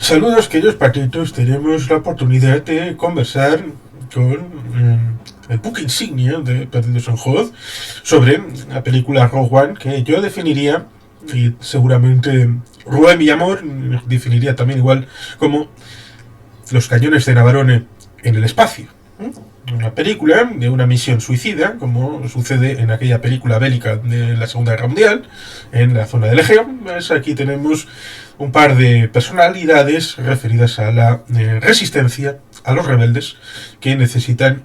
Saludos, queridos patitos. Tenemos la oportunidad de conversar con el buque insignia de Perdidos en Hoz sobre la película Rogue One, que yo definiría, y seguramente Rubén Villamor definiría también igual, como los cañones de Navarone en el espacio. Una película de una misión suicida, como sucede en aquella película bélica de la Segunda Guerra Mundial, en la zona del Egeo. Pues aquí tenemos un par de personalidades referidas a la resistencia, a los rebeldes, que necesitan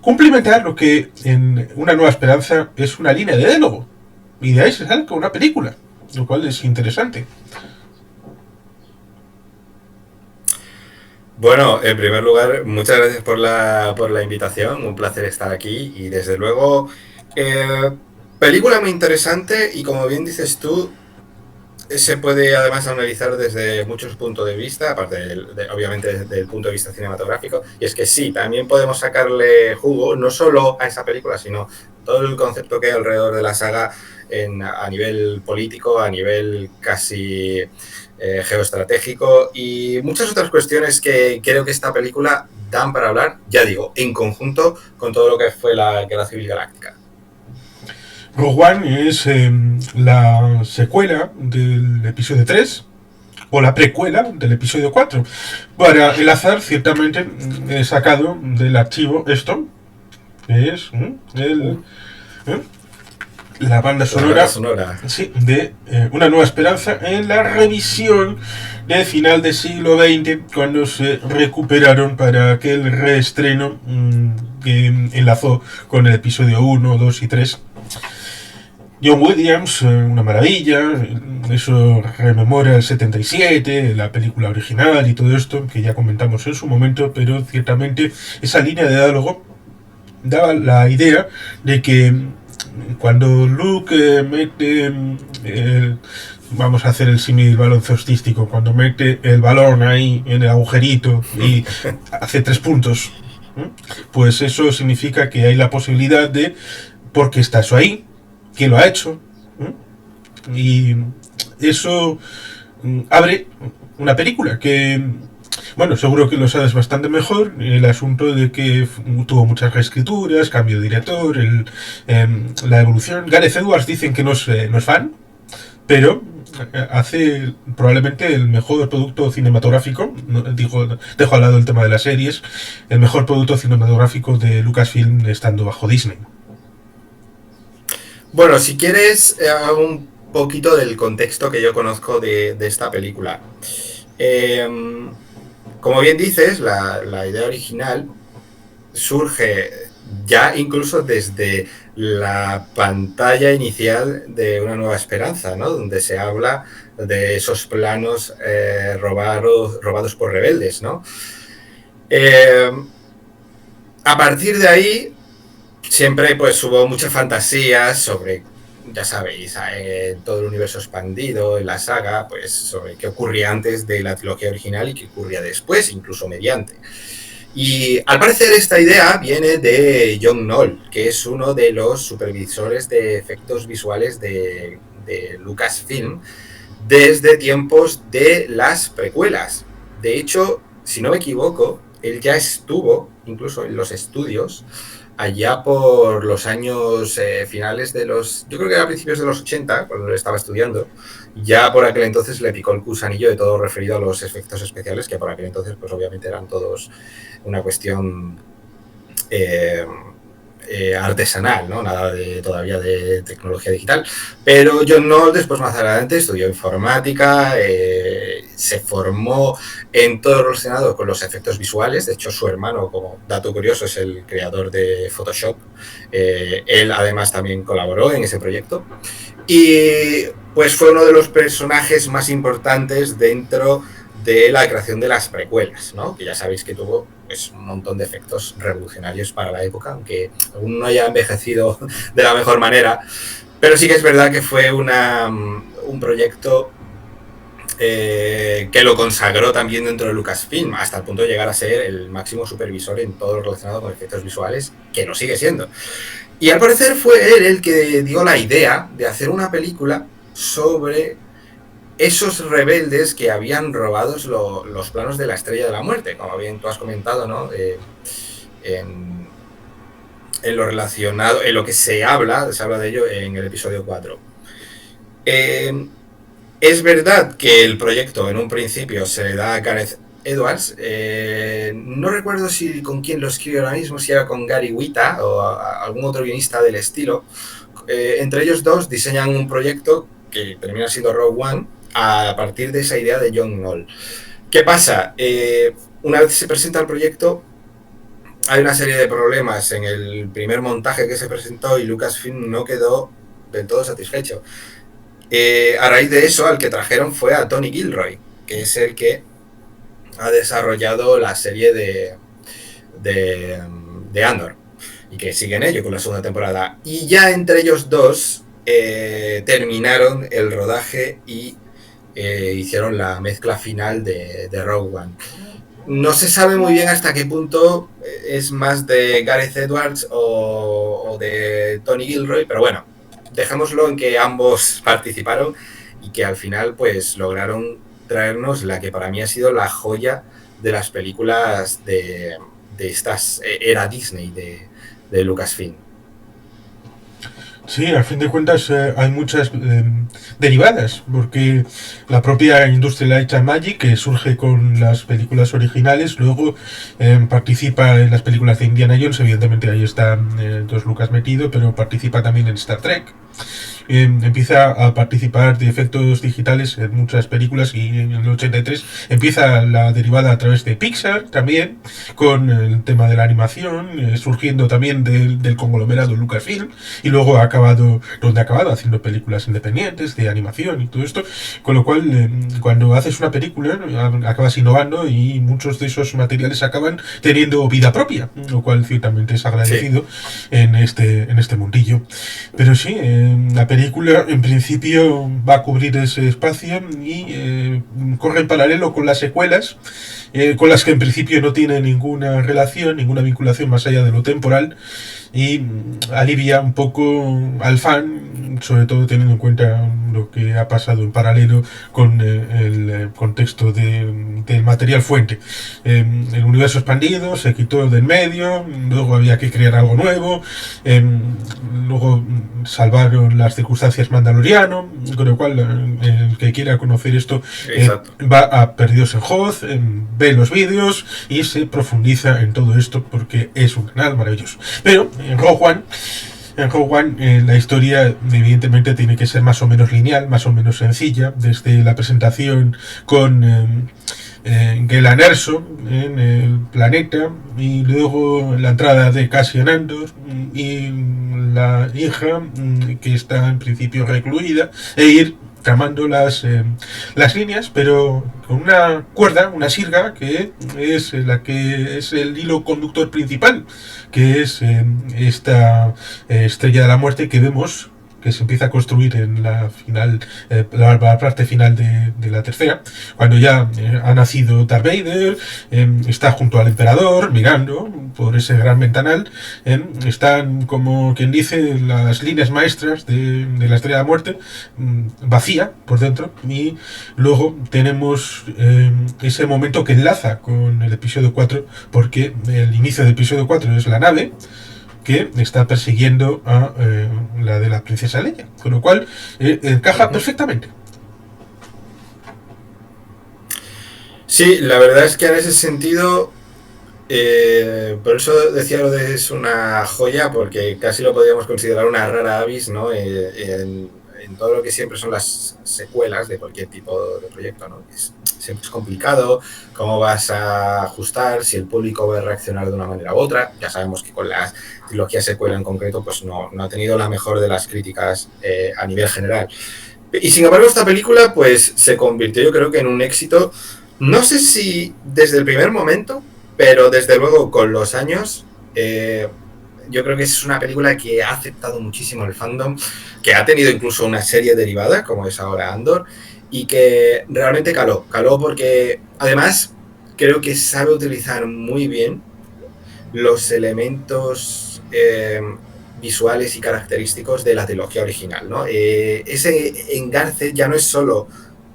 cumplimentar lo que en Una Nueva Esperanza es una línea de diálogo. Y de ahí se sale con una película, lo cual es interesante. Bueno, en primer lugar, muchas gracias por la invitación, un placer estar aquí y desde luego, eh, película muy interesante y como bien dices tú, se puede además analizar desde muchos puntos de vista, aparte obviamente desde el punto de vista cinematográfico, y es que sí, también podemos sacarle jugo no solo a esa película, sino todo el concepto que hay alrededor de la saga a nivel político, a nivel casi geoestratégico y muchas otras cuestiones que creo que esta película dan para hablar, ya digo, en conjunto con todo lo que fue la Guerra Civil Galáctica. Rogue One es la secuela del episodio 3 o la precuela del episodio 4. Para el azar, ciertamente he sacado del archivo esto, que es ¿eh? La banda La banda sonora, sonora. sí, de Una Nueva Esperanza en la revisión de final del siglo XX, cuando se recuperaron para aquel reestreno que enlazó con el episodio 1, 2 y 3. John Williams, una maravilla, eso rememora el 77, la película original y todo esto, que ya comentamos en su momento, pero ciertamente esa línea de diálogo daba la idea de que cuando Luke mete vamos a hacer el símil baloncestístico, cuando mete el balón ahí en el agujerito y hace 3 puntos, pues eso significa que hay la posibilidad de, porque está eso ahí, quién lo ha hecho, y eso abre una película que, bueno, seguro que lo sabes bastante mejor, el asunto de que tuvo muchas reescrituras, cambio de director, la evolución. Gareth Edwards dicen que no es fan, pero hace probablemente el mejor producto cinematográfico, dejo al lado el tema de las series, el mejor producto cinematográfico de Lucasfilm estando bajo Disney. Bueno, si quieres, hago un poquito del contexto que yo conozco de esta película. Eh, Como bien dices, la idea original surge ya incluso desde la pantalla inicial de Una Nueva Esperanza, ¿no? Donde se habla de esos planos robados por rebeldes, ¿no? Eh, a partir de ahí siempre pues hubo muchas fantasías sobre, ya sabéis, todo el universo expandido en la saga, pues sobre qué ocurría antes de la trilogía original y qué ocurría después, incluso mediante. Y al parecer esta idea viene de John Knoll, que es uno de los supervisores de efectos visuales de Lucasfilm desde tiempos de las precuelas. De hecho, si no me equivoco, él ya estuvo incluso en los estudios allá por los años finales de los, yo creo que era a principios de los 80, cuando lo estaba estudiando, ya por aquel entonces le picó el gusanillo de todo referido a los efectos especiales, que por aquel entonces pues obviamente eran todos una cuestión eh, artesanal, ¿no? Nada todavía de tecnología digital. Pero John Knoll después más adelante estudió informática, se formó en todo relacionado con los efectos visuales. De hecho, su hermano, como dato curioso, es el creador de Photoshop. Él además también colaboró en ese proyecto. Y pues fue uno de los personajes más importantes dentro de la creación de las precuelas, ¿no? Que ya sabéis que tuvo pues, un montón de efectos revolucionarios para la época, aunque aún no haya envejecido de la mejor manera. Pero sí que es verdad que fue un proyecto que lo consagró también dentro de Lucasfilm, hasta el punto de llegar a ser el máximo supervisor en todo lo relacionado con efectos visuales, que lo sigue siendo. Y al parecer fue él el que dio la idea de hacer una película sobre esos rebeldes que habían robado los planos de la Estrella de la Muerte, como bien tú has comentado, ¿no? En, en lo relacionado, en lo que se habla de ello en el episodio 4. Es verdad que el proyecto en un principio se le da a Gareth Edwards. No recuerdo si con quién lo escribe ahora mismo, si era con Gary Whitta o algún otro guionista del estilo. Entre ellos dos diseñan un proyecto que termina siendo Rogue One a partir de esa idea de John Knoll. ¿Qué pasa? Una vez se presenta el proyecto, hay una serie de problemas en el primer montaje que se presentó y Lucasfilm no quedó del todo satisfecho. A raíz de eso, al que trajeron fue a Tony Gilroy, que es el que ha desarrollado la serie de Andor y que sigue en ello con la segunda temporada. Y ya entre ellos dos terminaron el rodaje y hicieron la mezcla final de Rogue One. No se sabe muy bien hasta qué punto es más de Gareth Edwards o de Tony Gilroy, pero bueno, dejémoslo en que ambos participaron y que al final pues lograron traernos la que para mí ha sido la joya de las películas de estas era Disney de Lucasfilm. Sí, a fin de cuentas hay muchas derivadas, porque la propia industria Light and Magic, que surge con las películas originales, luego participa en las películas de Indiana Jones, evidentemente ahí está George Lucas metido, pero participa también en Star Trek. Empieza a participar de efectos digitales en muchas películas y en el 83 empieza la derivada a través de Pixar también, con el tema de la animación, surgiendo también del conglomerado Lucasfilm, y luego ha acabado donde ha acabado, haciendo películas independientes de animación y todo esto, con lo cual cuando haces una película acabas innovando y muchos de esos materiales acaban teniendo vida propia, lo cual ciertamente es agradecido sí. en este mundillo. Pero sí, la película en principio va a cubrir ese espacio y corre en paralelo con las secuelas, con las que en principio no tiene ninguna relación, ninguna vinculación más allá de lo temporal, y alivia un poco al fan, sobre todo teniendo en cuenta lo que ha pasado en paralelo con el contexto del material fuente. El universo expandido se quitó del medio, luego había que crear algo nuevo, luego salvaron las circunstancias Mandaloriano, con lo cual el que quiera conocer esto va a Perdidos en Hoth, ve los vídeos y se profundiza en todo esto porque es un canal maravilloso. Pero en Rogue One la historia evidentemente tiene que ser más o menos lineal, más o menos sencilla, desde la presentación con Galen Erso en el planeta y luego la entrada de Cassian Andor y la hija que está en principio recluida e ir tramando las líneas, pero con una cuerda, una sirga, que es la que es el hilo conductor principal, que es esta Estrella de la Muerte que vemos que se empieza a construir en la final, la parte final de la tercera, cuando ya ha nacido Darth Vader, está junto al emperador mirando por ese gran ventanal, están como quien dice las líneas maestras de la Estrella de la Muerte, vacía por dentro, y luego tenemos ese momento que enlaza con el episodio 4, porque el inicio del episodio 4 es la nave que está persiguiendo a la de la princesa Leia, con lo cual encaja perfectamente. Sí, la verdad es que en ese sentido, por eso decía lo de es una joya, porque casi lo podríamos considerar una rara avis, ¿no? En todo lo que siempre son las secuelas de cualquier tipo de proyecto, ¿no? Siempre es complicado cómo vas a ajustar, si el público va a reaccionar de una manera u otra. Ya sabemos que con la trilogía secuela en concreto pues no ha tenido la mejor de las críticas a nivel general. Y sin embargo esta película pues se convirtió, yo creo que en un éxito, no sé si desde el primer momento, pero desde luego con los años yo creo que es una película que ha aceptado muchísimo el fandom, que ha tenido incluso una serie derivada como es ahora Andor, y que realmente caló porque además creo que sabe utilizar muy bien los elementos visuales y característicos de la trilogía original, ¿no? Ese engarce ya no es solo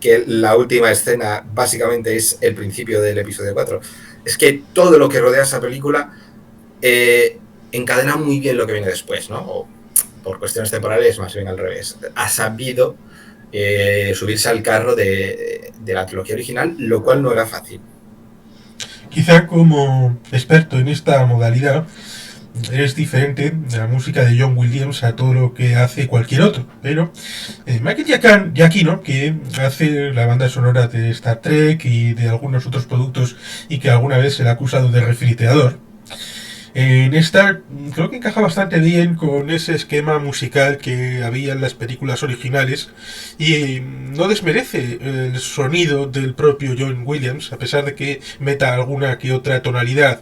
que la última escena básicamente es el principio del episodio 4. Es que todo lo que rodea esa película encadena muy bien lo que viene después, ¿no? O, por cuestiones temporales, más bien al revés. Ha sabido subirse al carro de la trilogía original, lo cual no era fácil. Quizá como experto en esta modalidad, es diferente la música de John Williams a todo lo que hace cualquier otro. Pero Michael Giacchino, que hace la banda sonora de Star Trek y de algunos otros productos y que alguna vez se le ha acusado de refriteador, en esta creo que encaja bastante bien con ese esquema musical que había en las películas originales y no desmerece el sonido del propio John Williams, a pesar de que meta alguna que otra tonalidad,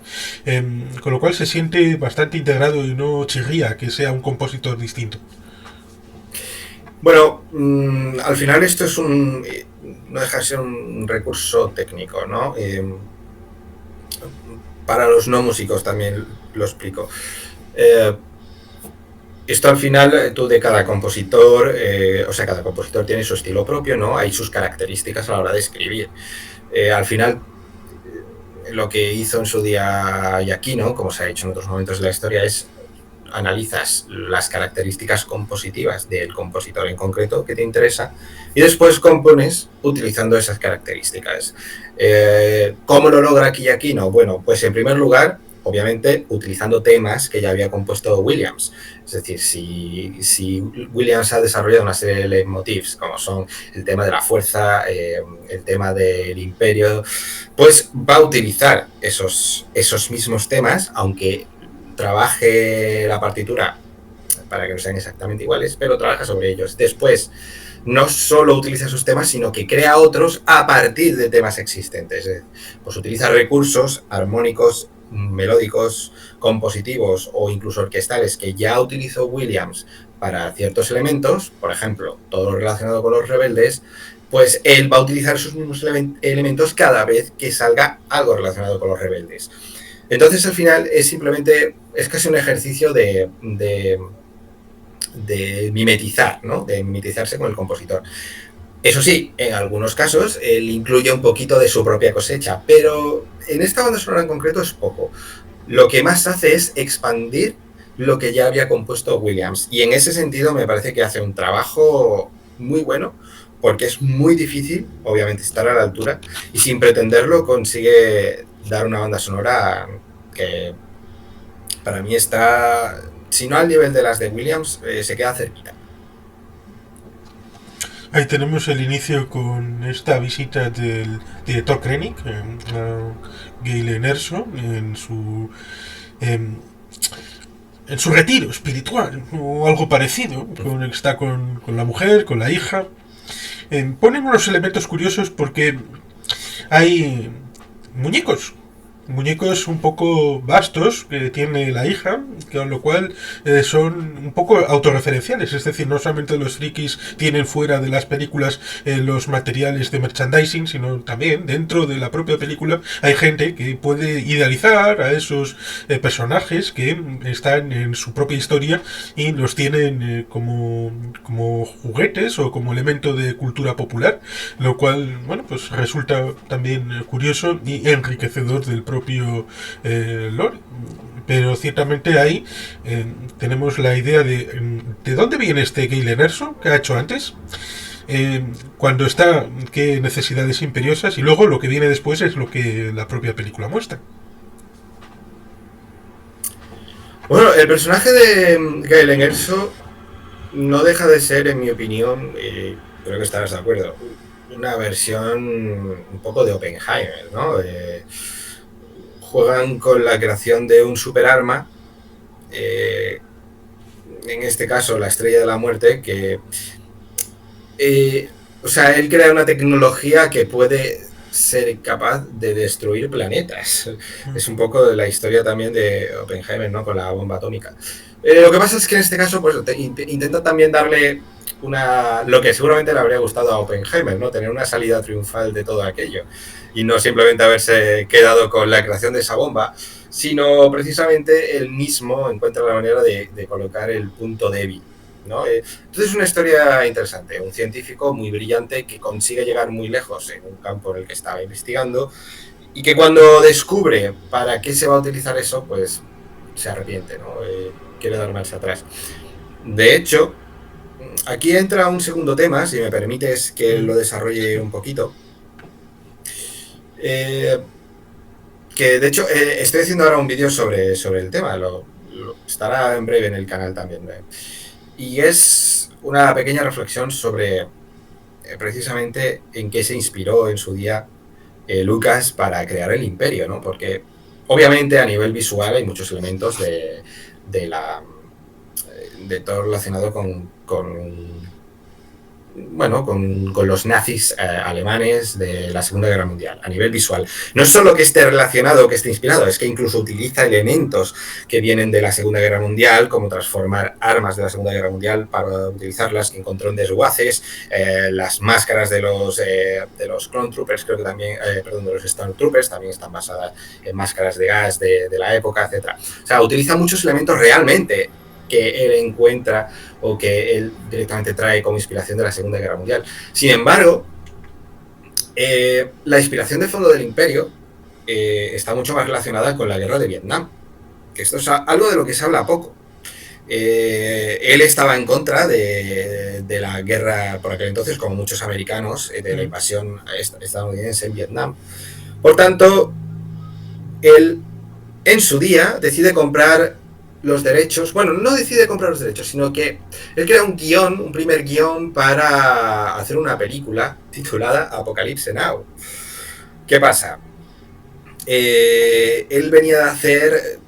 con lo cual se siente bastante integrado y no chirría que sea un compositor distinto. Bueno, al final esto es no deja de ser un recurso técnico, ¿no? Para los no músicos también lo explico. Esto al final, tú de cada compositor, cada compositor tiene su estilo propio, ¿no? Hay sus características a la hora de escribir. Al final, lo que hizo en su día Giacchino, como se ha hecho en otros momentos de la historia, es analizas las características compositivas del compositor en concreto que te interesa y después compones utilizando esas características. ¿Cómo lo logra aquí Giacchino? Bueno, pues en primer lugar, obviamente, utilizando temas que ya había compuesto Williams. Es decir, si Williams ha desarrollado una serie de leitmotivs, como son el tema de la fuerza, el tema del imperio, pues va a utilizar esos mismos temas, aunque trabaje la partitura para que no sean exactamente iguales, pero trabaja sobre ellos. Después, no solo utiliza esos temas, sino que crea otros a partir de temas existentes. Pues utiliza recursos armónicos, melódicos, compositivos o incluso orquestales que ya utilizó Williams para ciertos elementos, por ejemplo, todo lo relacionado con los rebeldes, pues él va a utilizar esos mismos elementos cada vez que salga algo relacionado con los rebeldes. Entonces, al final, es casi un ejercicio de mimetizar, ¿no? De mimetizarse con el compositor. Eso sí, en algunos casos, él incluye un poquito de su propia cosecha, pero en esta banda sonora en concreto es poco. Lo que más hace es expandir lo que ya había compuesto Williams. Y en ese sentido me parece que hace un trabajo muy bueno, porque es muy difícil, obviamente, estar a la altura, y sin pretenderlo consigue dar una banda sonora que para mí está, si no al nivel de las de Williams, se queda cerquita. Ahí tenemos el inicio con esta visita del director Krennic a Galen Erso en, en su retiro espiritual o algo parecido. Está con la mujer, con la hija. Ponen unos elementos curiosos porque hay muñecos un poco vastos que tiene la hija, con lo cual son un poco autorreferenciales, es decir, no solamente los frikis tienen fuera de las películas los materiales de merchandising, sino también dentro de la propia película hay gente que puede idealizar a esos personajes que están en su propia historia y los tienen como juguetes o como elemento de cultura popular, lo cual, bueno, pues resulta también curioso y enriquecedor del propio lore. Pero ciertamente ahí tenemos la idea de dónde viene este Galen Erso que ha hecho antes, cuando está, qué necesidades imperiosas, y luego lo que viene después es lo que la propia película muestra. Bueno, el personaje de Galen Erso no deja de ser, en mi opinión, creo que estarás de acuerdo, una versión un poco de Oppenheimer, ¿no? Juegan con la creación de un superarma, en este caso la Estrella de la Muerte, que él crea una tecnología que puede ser capaz de destruir planetas. Es un poco de la historia también de Oppenheimer, ¿no? Con la bomba atómica. Lo que pasa es que en este caso pues intenta también darle lo que seguramente le habría gustado a Oppenheimer, ¿no? Tener una salida triunfal de todo aquello y no simplemente haberse quedado con la creación de esa bomba, sino precisamente él mismo encuentra la manera de colocar el punto débil ¿no? Entonces es una historia interesante, un científico muy brillante que consigue llegar muy lejos en un campo en el que estaba investigando y que cuando descubre para qué se va a utilizar eso, pues se arrepiente, ¿no? Quiere dar marcha atrás. De hecho, aquí entra un segundo tema, si me permites que lo desarrolle un poquito. Que de hecho estoy haciendo ahora un vídeo sobre el tema, estará en breve en el canal también. Y es una pequeña reflexión sobre precisamente en qué se inspiró en su día Lucas para crear el imperio, ¿no? Porque obviamente a nivel visual hay muchos elementos de todo relacionado con los nazis alemanes de la Segunda Guerra Mundial, a nivel visual. No es solo que esté relacionado, que esté inspirado, es que incluso utiliza elementos que vienen de la Segunda Guerra Mundial, como transformar armas de la Segunda Guerra Mundial para utilizarlas, que encontró en desguaces, las máscaras de los Clone Troopers, creo que también, de los Stormtroopers, también están basadas en máscaras de gas de la época, etc. O sea, utiliza muchos elementos realmente que él encuentra o que él directamente trae como inspiración de la Segunda Guerra Mundial. Sin embargo, la inspiración de fondo del Imperio está mucho más relacionada con la guerra de Vietnam, que esto es algo de lo que se habla poco. Él estaba en contra de la guerra por aquel entonces, como muchos americanos, de la invasión estadounidense en Vietnam. Por tanto, él en su día decide comprar los derechos, bueno, no decide comprar los derechos, sino que él crea un primer guión para hacer una película titulada Apocalypse Now. ¿Qué pasa? Él venía de hacer,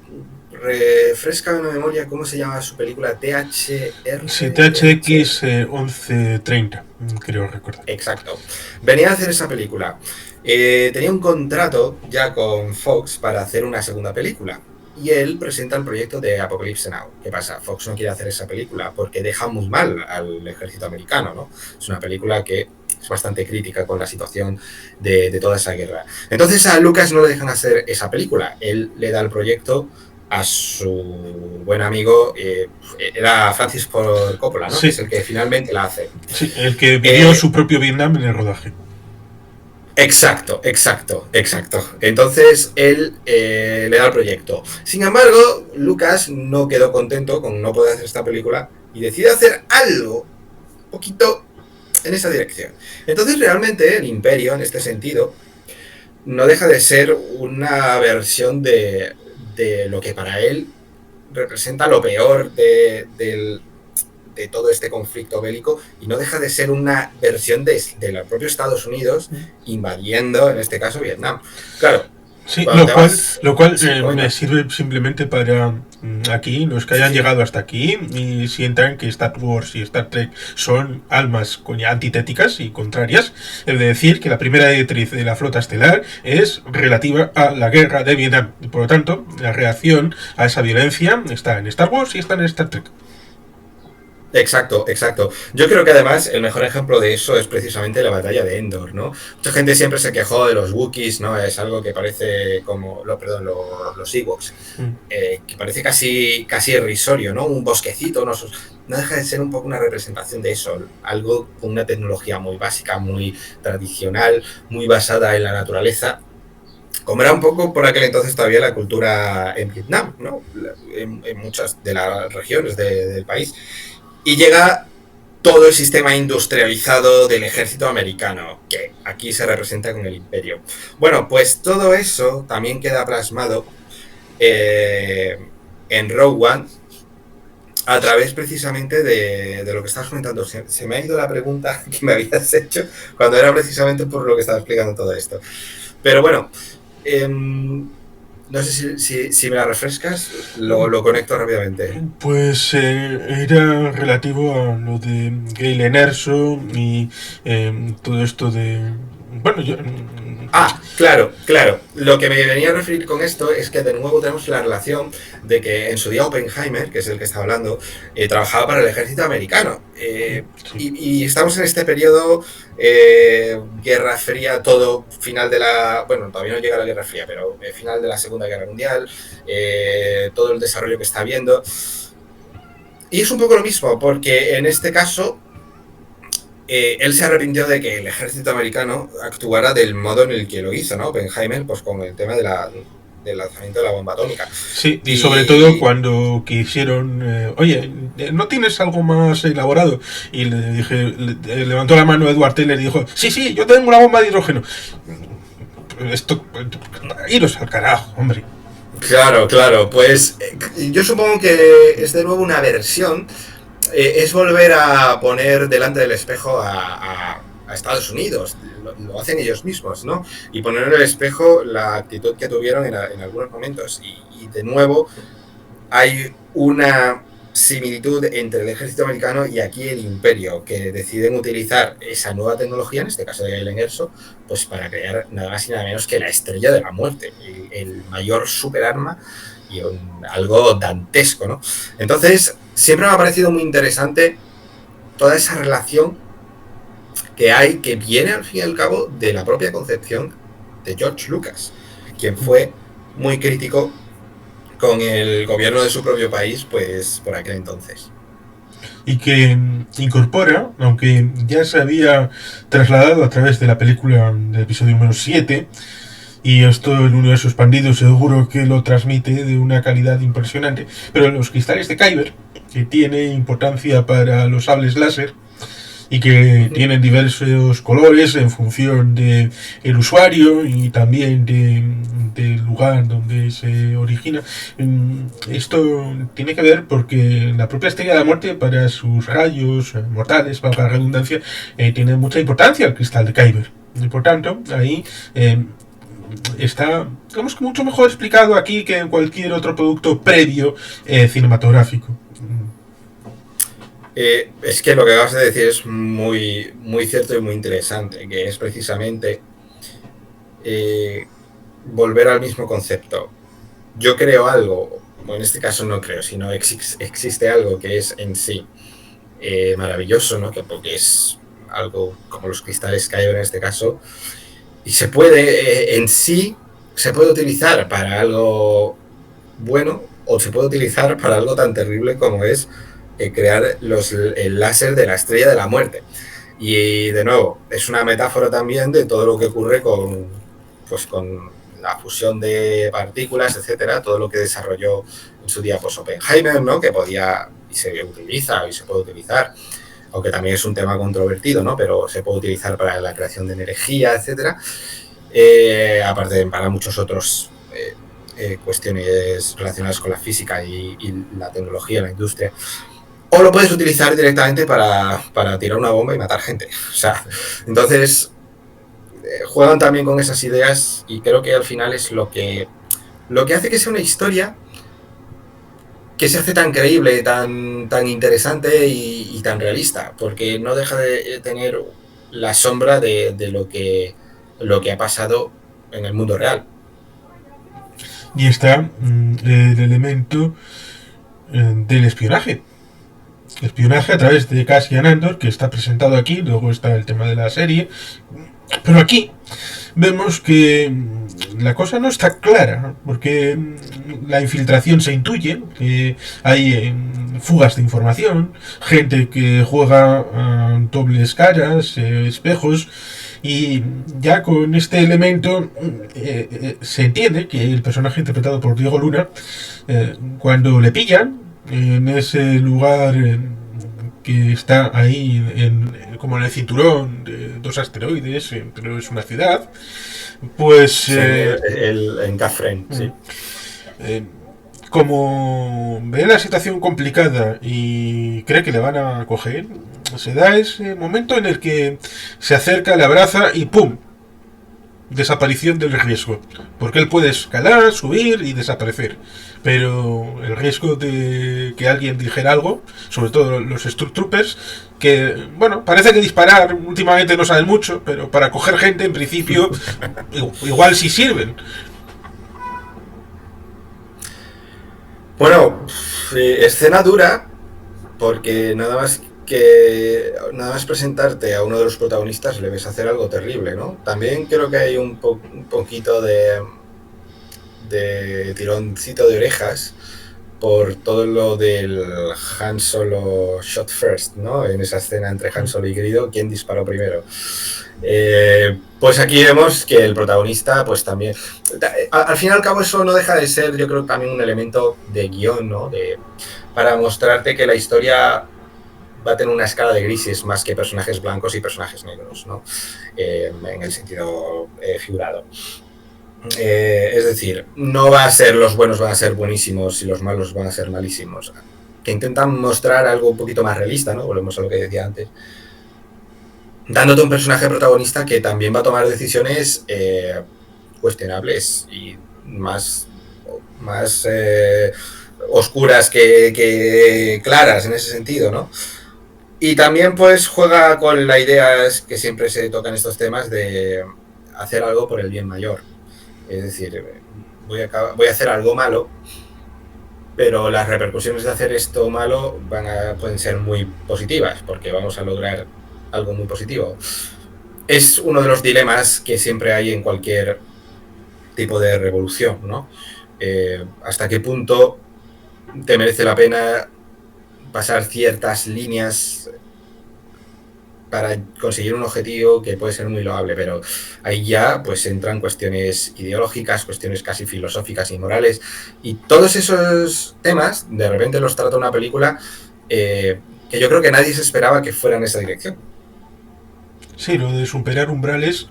refresca en la memoria, ¿cómo se llama su película? THR. Sí, THX 1130, creo recordar. Exacto. Venía a hacer esa película. Tenía un contrato ya con Fox para hacer una segunda película. Y él presenta el proyecto de Apocalypse Now. ¿Qué pasa? Fox no quiere hacer esa película porque deja muy mal al ejército americano, ¿no? Es una película que es bastante crítica con la situación de toda esa guerra. Entonces a Lucas no le dejan hacer esa película. Él le da el proyecto a su buen amigo, era Francis Ford Coppola, ¿no? Sí. Que es el que finalmente la hace. Sí, el que vivió su propio Vietnam en el rodaje. Exacto. Entonces él le da el proyecto. Sin embargo, Lucas no quedó contento con no poder hacer esta película y decide hacer algo un poquito en esa dirección. Entonces realmente el Imperio, en este sentido, no deja de ser una versión de lo que para él representa lo peor de todo este conflicto bélico y no deja de ser una versión de los propios Estados Unidos invadiendo, en este caso, Vietnam. Claro. Sí, lo cual me sirve simplemente para aquí, los que hayan llegado hasta aquí y sientan que Star Wars y Star Trek son almas antitéticas y contrarias, es de decir que la primera directriz de la flota estelar es relativa a la guerra de Vietnam. Y por lo tanto, la reacción a esa violencia está en Star Wars y está en Star Trek. Exacto. Yo creo que además el mejor ejemplo de eso es precisamente la batalla de Endor, ¿no? Mucha gente siempre se quejó de los Wookiees, ¿no? Es algo que parece como, los Ewoks, que parece casi irrisorio, ¿no? Un bosquecito, no deja de ser un poco una representación de eso, algo con una tecnología muy básica, muy tradicional, muy basada en la naturaleza, como era un poco por aquel entonces todavía la cultura en Vietnam, ¿no? En muchas de las regiones del país. Y llega todo el sistema industrializado del ejército americano, que aquí se representa con el Imperio. Bueno, pues todo eso también queda plasmado en Rogue One a través precisamente de lo que estabas comentando. Se me ha ido la pregunta que me habías hecho cuando era precisamente por lo que estaba explicando todo esto. Pero bueno, no sé si me la refrescas, lo conecto rápidamente. Pues era relativo a lo de Galen Erso y todo esto de... Bueno, yo... Claro. Lo que me venía a referir con esto es que de nuevo tenemos la relación de que en su día Oppenheimer, que es el que está hablando, trabajaba para el ejército americano. Sí. Y estamos en este periodo, Guerra Fría, todo final de la... Bueno, todavía no llega la Guerra Fría, pero final de la Segunda Guerra Mundial, todo el desarrollo que está habiendo. Y es un poco lo mismo, porque en este caso él se arrepintió de que el ejército americano actuara del modo en el que lo hizo, ¿no? Oppenheimer, pues con el tema del lanzamiento de la bomba atómica. Sí, y sobre todo cuando quisieron, oye, ¿no tienes algo más elaborado? Y le dije, levantó la mano Edward Teller y dijo, sí, yo tengo una bomba de hidrógeno. Esto, iros al carajo, hombre. Claro, pues yo supongo que es de nuevo una versión, es volver a poner delante del espejo a Estados Unidos, lo hacen ellos mismos, ¿no? Y poner en el espejo la actitud que tuvieron en algunos momentos. Y de nuevo hay una similitud entre el ejército americano y aquí el imperio, que deciden utilizar esa nueva tecnología, en este caso de Galen Erso, pues para crear nada más y nada menos que la estrella de la muerte, el mayor superarma y algo dantesco, ¿no? Entonces, siempre me ha parecido muy interesante toda esa relación que hay, que viene al fin y al cabo de la propia concepción de George Lucas, quien fue muy crítico con el gobierno de su propio país, pues por aquel entonces. Y que incorpora, aunque ya se había trasladado a través de la película del episodio número 7, y esto el universo expandido seguro que lo transmite de una calidad impresionante, pero los cristales de Kyber, que tiene importancia para los sables láser, y que tienen diversos colores en función del usuario y también del lugar donde se origina. Esto tiene que ver porque la propia estrella de la muerte, para sus rayos mortales, para la redundancia, tiene mucha importancia el cristal de Kyber. Y por tanto, ahí está, digamos que mucho mejor explicado aquí que en cualquier otro producto previo cinematográfico. Es que lo que acabas de decir es muy, muy cierto y muy interesante, que es precisamente volver al mismo concepto. Yo creo algo, o en este caso no creo, sino existe algo que es en sí maravilloso, ¿no? Porque es algo como los cristales Kyber en este caso, y se puede en sí, se puede utilizar para algo bueno o se puede utilizar para algo tan terrible como es crear el láser de la estrella de la muerte. Y de nuevo, es una metáfora también de todo lo que ocurre con la fusión de partículas, etcétera, todo lo que desarrolló en su día pues, Oppenheimer, ¿no? Que podía y se utiliza y se puede utilizar, aunque también es un tema controvertido, ¿no? Pero se puede utilizar para la creación de energía, etcétera. Aparte de para muchos otros cuestiones relacionadas con la física y la tecnología, la industria. O lo puedes utilizar directamente para tirar una bomba y matar gente. O sea, entonces juegan también con esas ideas y creo que al final es lo que hace que sea una historia que se hace tan creíble, tan interesante y tan realista, porque no deja de tener la sombra de lo que ha pasado en el mundo real. Y está el elemento del espionaje. Espionaje a través de Cassian Andor, que está presentado aquí, luego está el tema de la serie. Pero aquí vemos que la cosa no está clara, porque la infiltración se intuye, que hay fugas de información, gente que juega a dobles caras, espejos, y ya con este elemento se entiende que el personaje interpretado por Diego Luna, cuando le pillan en ese lugar que está ahí como en el cinturón de dos asteroides, pero es una ciudad, pues sí, en Gafren, sí. Como ve la situación complicada y cree que le van a coger, se da ese momento en el que se acerca, le abraza y ¡pum! Desaparición del riesgo, porque él puede escalar, subir y desaparecer, pero el riesgo de que alguien dijera algo, sobre todo los Stormtroopers, que bueno, parece que disparar últimamente no saben mucho, pero para coger gente en principio igual sí sirven. Bueno, escena dura, porque nada más presentarte a uno de los protagonistas le ves hacer algo terrible, ¿no? También creo que hay un poquito de tironcito de orejas, por todo lo del Han Solo shot first, ¿no? En esa escena entre Han Solo y Greedo, ¿quién disparó primero? Pues aquí vemos que el protagonista, pues también... Al fin y al cabo eso no deja de ser, yo creo, también un elemento de guión, ¿no? Para mostrarte que la historia va a tener una escala de grises más que personajes blancos y personajes negros, ¿no? En el sentido figurado. Es decir, no va a ser los buenos van a ser buenísimos y los malos van a ser malísimos. Que intentan mostrar algo un poquito más realista, ¿no? Volvemos a lo que decía antes. Dándote un personaje protagonista que también va a tomar decisiones cuestionables y más oscuras que claras en ese sentido, ¿no? Y también pues juega con la idea que siempre se toca en estos temas de hacer algo por el bien mayor. Es decir, voy a hacer algo malo, pero las repercusiones de hacer esto malo pueden ser muy positivas, porque vamos a lograr algo muy positivo. Es uno de los dilemas que siempre hay en cualquier tipo de revolución, ¿no? ¿Hasta qué punto te merece la pena pasar ciertas líneas para conseguir un objetivo que puede ser muy loable, pero ahí ya pues entran cuestiones ideológicas, cuestiones casi filosóficas y morales, y todos esos temas de repente los trata una película que yo creo que nadie se esperaba que fuera en esa dirección. Sí, lo de superar umbrales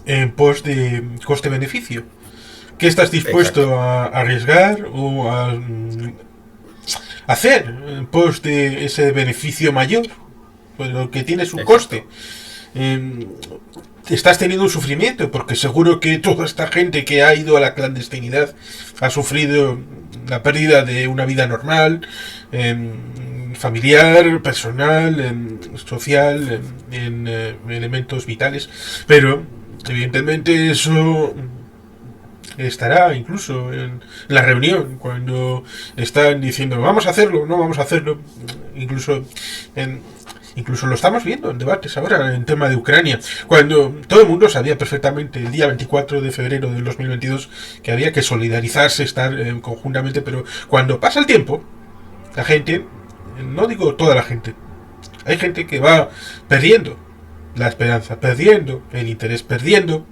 en pos de coste-beneficio. ¿Qué estás dispuesto a arriesgar o a hacer en pos de ese beneficio mayor? Pues lo que tiene su coste. Estás teniendo un sufrimiento, porque seguro que toda esta gente que ha ido a la clandestinidad ha sufrido la pérdida de una vida normal, familiar, personal, social, en elementos vitales, pero evidentemente eso estará incluso en la reunión cuando están diciendo vamos a hacerlo, no vamos a hacerlo, incluso lo estamos viendo en debates ahora en tema de Ucrania, cuando todo el mundo sabía perfectamente el día 24 de febrero del 2022 que había que solidarizarse, estar conjuntamente, pero cuando pasa el tiempo, la gente, no digo toda la gente, hay gente que va perdiendo la esperanza, perdiendo el interés, perdiendo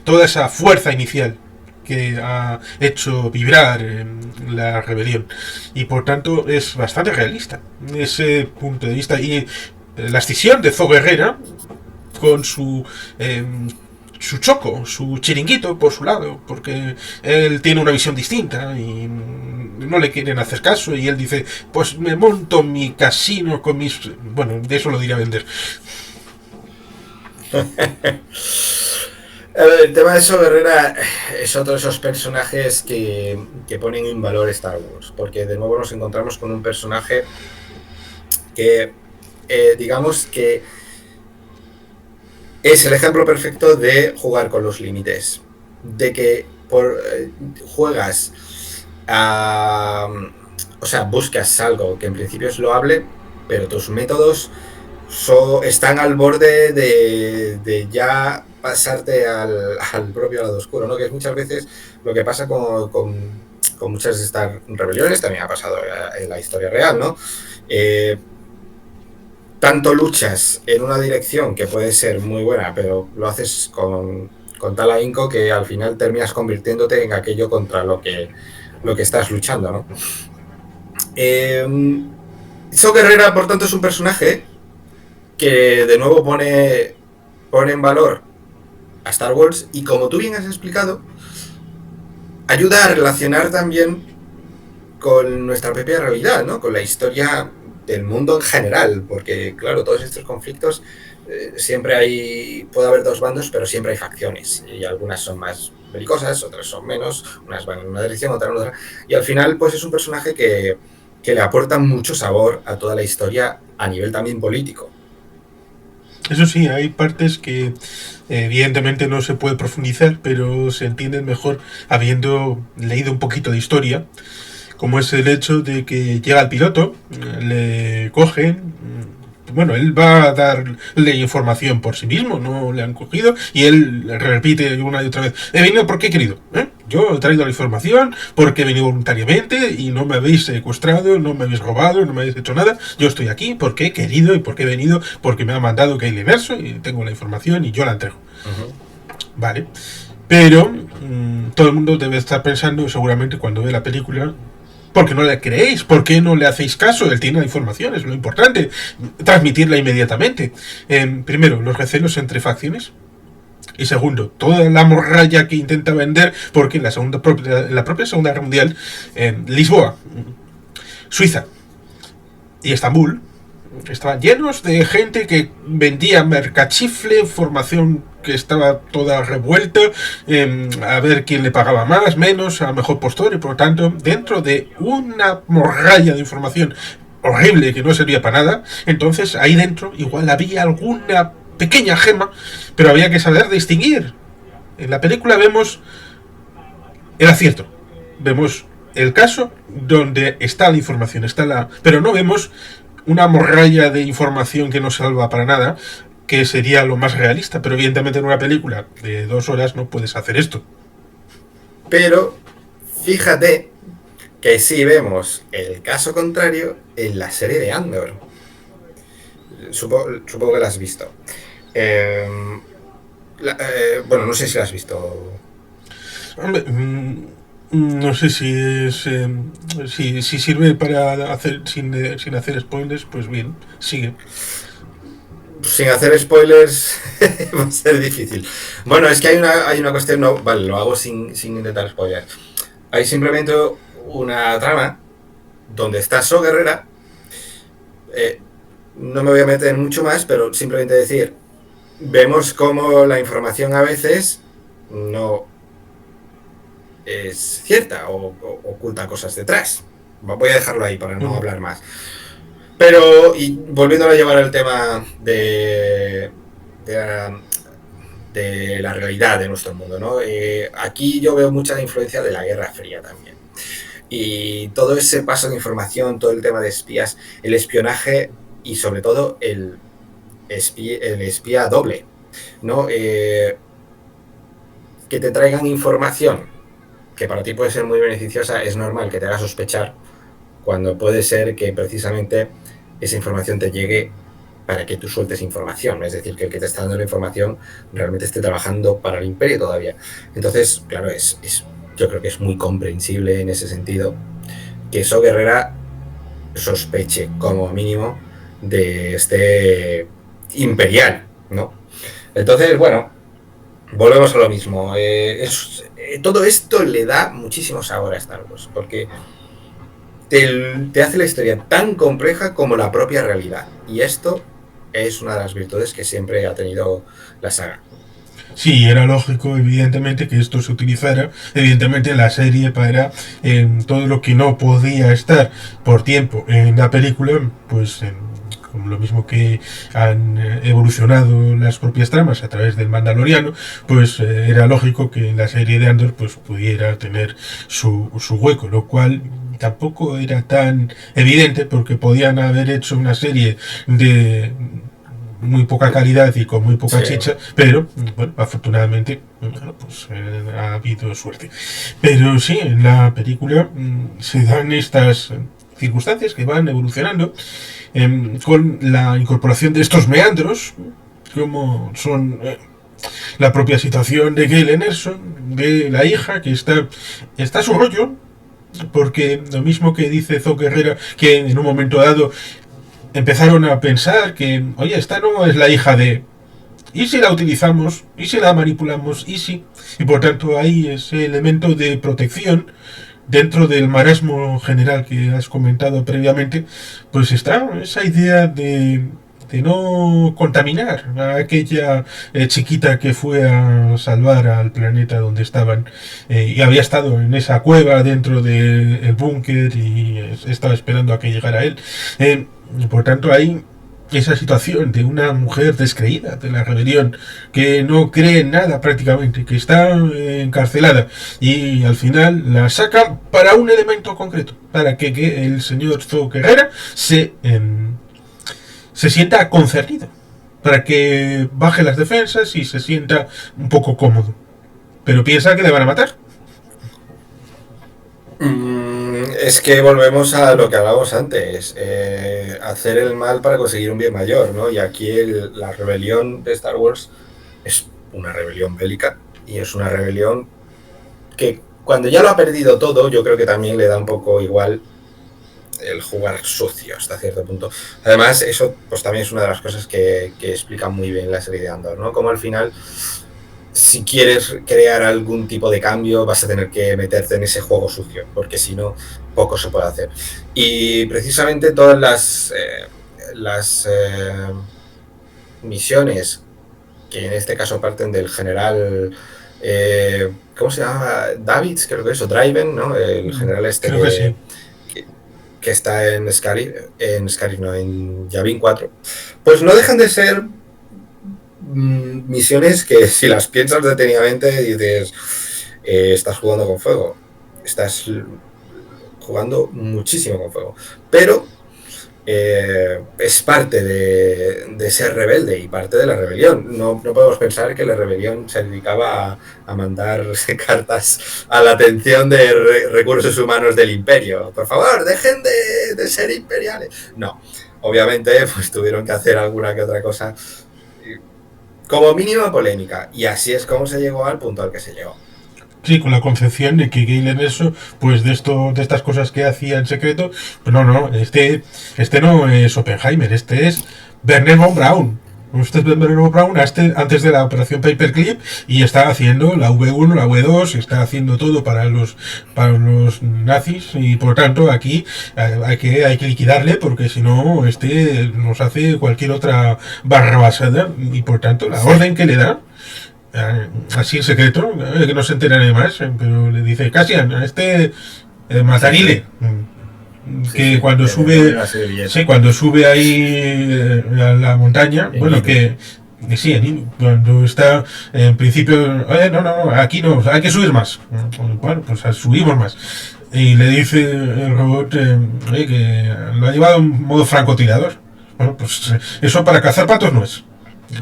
toda esa fuerza inicial que ha hecho vibrar la rebelión, y por tanto es bastante realista ese punto de vista. Y la escisión de Zo Guerrera con su choco, su chiringuito por su lado, porque él tiene una visión distinta y no le quieren hacer caso, y él dice pues me monto mi casino con mis... bueno, de eso lo diría vender. El tema de Zo Guerrera es otro de esos personajes que ponen en valor Star Wars, porque de nuevo nos encontramos con un personaje que digamos que es el ejemplo perfecto de jugar con los límites, de que juegas o sea, buscas algo que en principio es loable, pero tus métodos están al borde de ya pasarte al propio lado oscuro, ¿no? Que es muchas veces lo que pasa con muchas de estas rebeliones, también ha pasado en la historia real, ¿no? Tanto luchas en una dirección que puede ser muy buena, pero lo haces con tal ahínco que al final terminas convirtiéndote en aquello contra lo que estás luchando, ¿no? Zo Guerrera, por tanto, es un personaje que de nuevo pone en valor a Star Wars, y como tú bien has explicado, ayuda a relacionar también con nuestra propia realidad, ¿no? Con la historia del mundo en general, porque claro, todos estos conflictos siempre puede haber dos bandos, pero siempre hay facciones, y algunas son más belicosas, otras son menos, unas van en una dirección, otras en otra, y al final pues es un personaje que le aporta mucho sabor a toda la historia a nivel también político. Eso sí, hay partes que evidentemente no se puede profundizar, pero se entienden mejor habiendo leído un poquito de historia, como es el hecho de que llega el piloto, le cogen, bueno, él va a darle información por sí mismo, no le han cogido, y él repite una y otra vez, he venido porque he querido, yo he traído la información porque he venido voluntariamente y no me habéis secuestrado, no me habéis robado, no me habéis hecho nada, yo estoy aquí porque he querido y porque he venido, porque me ha mandado Galen Erso y tengo la información y yo la entrego. Vale, pero todo el mundo debe estar pensando seguramente cuando ve la película, ¿por qué no le creéis? ¿Por qué no le hacéis caso? Él tiene la información, es lo importante. Transmitirla inmediatamente. Primero, los recelos entre facciones. Y segundo, toda la morralla que intenta vender, porque en la propia Segunda Guerra Mundial, Lisboa, Suiza y Estambul estaban llenos de gente que vendía mercachifle, formación que estaba toda revuelta, a ver quién le pagaba más, menos, a mejor postor, y por lo tanto, dentro de una morralla de información horrible que no servía para nada, entonces ahí dentro igual había alguna pequeña gema, pero había que saber distinguir. En la película vemos el acierto, vemos el caso donde está la información, pero no vemos una morralla de información que no salva para nada, que sería lo más realista, pero evidentemente en una película de 2 horas no puedes hacer esto. Pero fíjate que sí vemos el caso contrario en la serie de Andor. Supongo que la has visto. Bueno, no sé si la has visto. Hombre, no sé si es si sirve para hacer sin hacer spoilers, pues bien, sigue. Sin hacer spoilers va a ser difícil. Bueno, es que hay una cuestión, no, vale, lo hago sin intentar spoilers. Hay simplemente una trama donde está So Guerrera. No me voy a meter mucho más, pero simplemente decir, vemos cómo la información a veces no es cierta o oculta cosas detrás. Voy a dejarlo ahí para no hablar más. Pero, y volviendo a llevar el tema de la realidad de nuestro mundo, ¿no? Aquí yo veo mucha influencia de la Guerra Fría también. Y todo ese paso de información, todo el tema de espías, el espionaje y sobre todo el espía doble, ¿no? Que te traigan información que para ti puede ser muy beneficiosa, es normal que te haga sospechar, cuando puede ser que precisamente esa información te llegue para que tú sueltes información, es decir, que el que te está dando la información realmente esté trabajando para el imperio todavía. Entonces, claro, yo creo que es muy comprensible en ese sentido que So Guerrera sospeche como mínimo de este imperial, ¿no? Entonces, bueno, volvemos a lo mismo. Todo esto le da muchísimo sabor a Star Wars, porque te hace la historia tan compleja como la propia realidad. Y esto es una de las virtudes que siempre ha tenido la saga. Sí, era lógico, evidentemente, que esto se utilizara, evidentemente, en la serie para todo lo que no podía estar por tiempo en la película, pues como lo mismo que han evolucionado las propias tramas a través del Mandaloriano, pues era lógico que en la serie de Andor pues pudiera tener su hueco, lo cual tampoco era tan evidente, porque podían haber hecho una serie de muy poca calidad y con muy poca chicha, pero bueno, afortunadamente pues ha habido suerte. Pero sí, en la película se dan estas circunstancias que van evolucionando con la incorporación de estos meandros, como son la propia situación de Galen Erso, de la hija, que está a su rollo, porque lo mismo que dice So Guerrera, que en un momento dado empezaron a pensar que, oye, esta no es la hija de... ¿Y si la utilizamos? ¿Y si la manipulamos? ¿Y si? Y por tanto hay ese elemento de protección dentro del marasmo general que has comentado previamente, pues está esa idea de no contaminar a aquella chiquita que fue a salvar al planeta donde estaban y había estado en esa cueva dentro del búnker y estaba esperando a que llegara él. Por tanto, hay esa situación de una mujer descreída de la rebelión, que no cree en nada prácticamente, que está encarcelada, y al final la sacan para un elemento concreto, para que el señor So Guerrera se se sienta concernido, para que baje las defensas y se sienta un poco cómodo. Pero piensa que le van a matar. Es que volvemos a lo que hablábamos antes, hacer el mal para conseguir un bien mayor, ¿no? Y aquí la rebelión de Star Wars es una rebelión bélica y es una rebelión que cuando ya lo ha perdido todo, yo creo que también le da un poco igual el jugar sucio hasta cierto punto. Además, eso pues también es una de las cosas que explica muy bien la serie de Andor, ¿no? Como al final, si quieres crear algún tipo de cambio, vas a tener que meterte en ese juego sucio, porque si no, poco se puede hacer. Y precisamente todas las misiones, que en este caso parten del general, ¿cómo se llama? Davids, creo que es, o Driven, ¿no? El general este Creo que sí. que está en Scarif, no, en Yavin 4, pues no dejan de ser misiones que si las piensas detenidamente dices, estás jugando con fuego, estás jugando muchísimo con fuego, pero es parte de ser rebelde y parte de la rebelión. No podemos pensar que la rebelión se dedicaba a mandar cartas a la atención de recursos humanos del imperio. Por favor, dejen de ser imperiales. No, obviamente pues tuvieron que hacer alguna que otra cosa, como mínima polémica, y así es como se llegó al punto al que se llegó. Sí, con la concepción de que Gale en eso, pues de estas cosas que hacía en secreto, pues no, este no es Oppenheimer, este es Wernher von Braun. Usted es Wernher von Braun antes de la operación Paperclip y está haciendo la V1, la V2, está haciendo todo para los nazis y por tanto aquí hay que liquidarle porque si no este nos hace cualquier otra barrabasada y por tanto la orden que le da así en secreto, que no se entera nadie más, pero le dice, Cassian, a este Matarile, que sí, cuando sube, sí, cuando sube ahí a la montaña, bueno, que sí, cuando está en principio, no, aquí no, hay que subir más. Bueno, pues subimos más. Y le dice el robot que lo ha llevado en modo francotirador. Bueno, pues eso para cazar patos no es.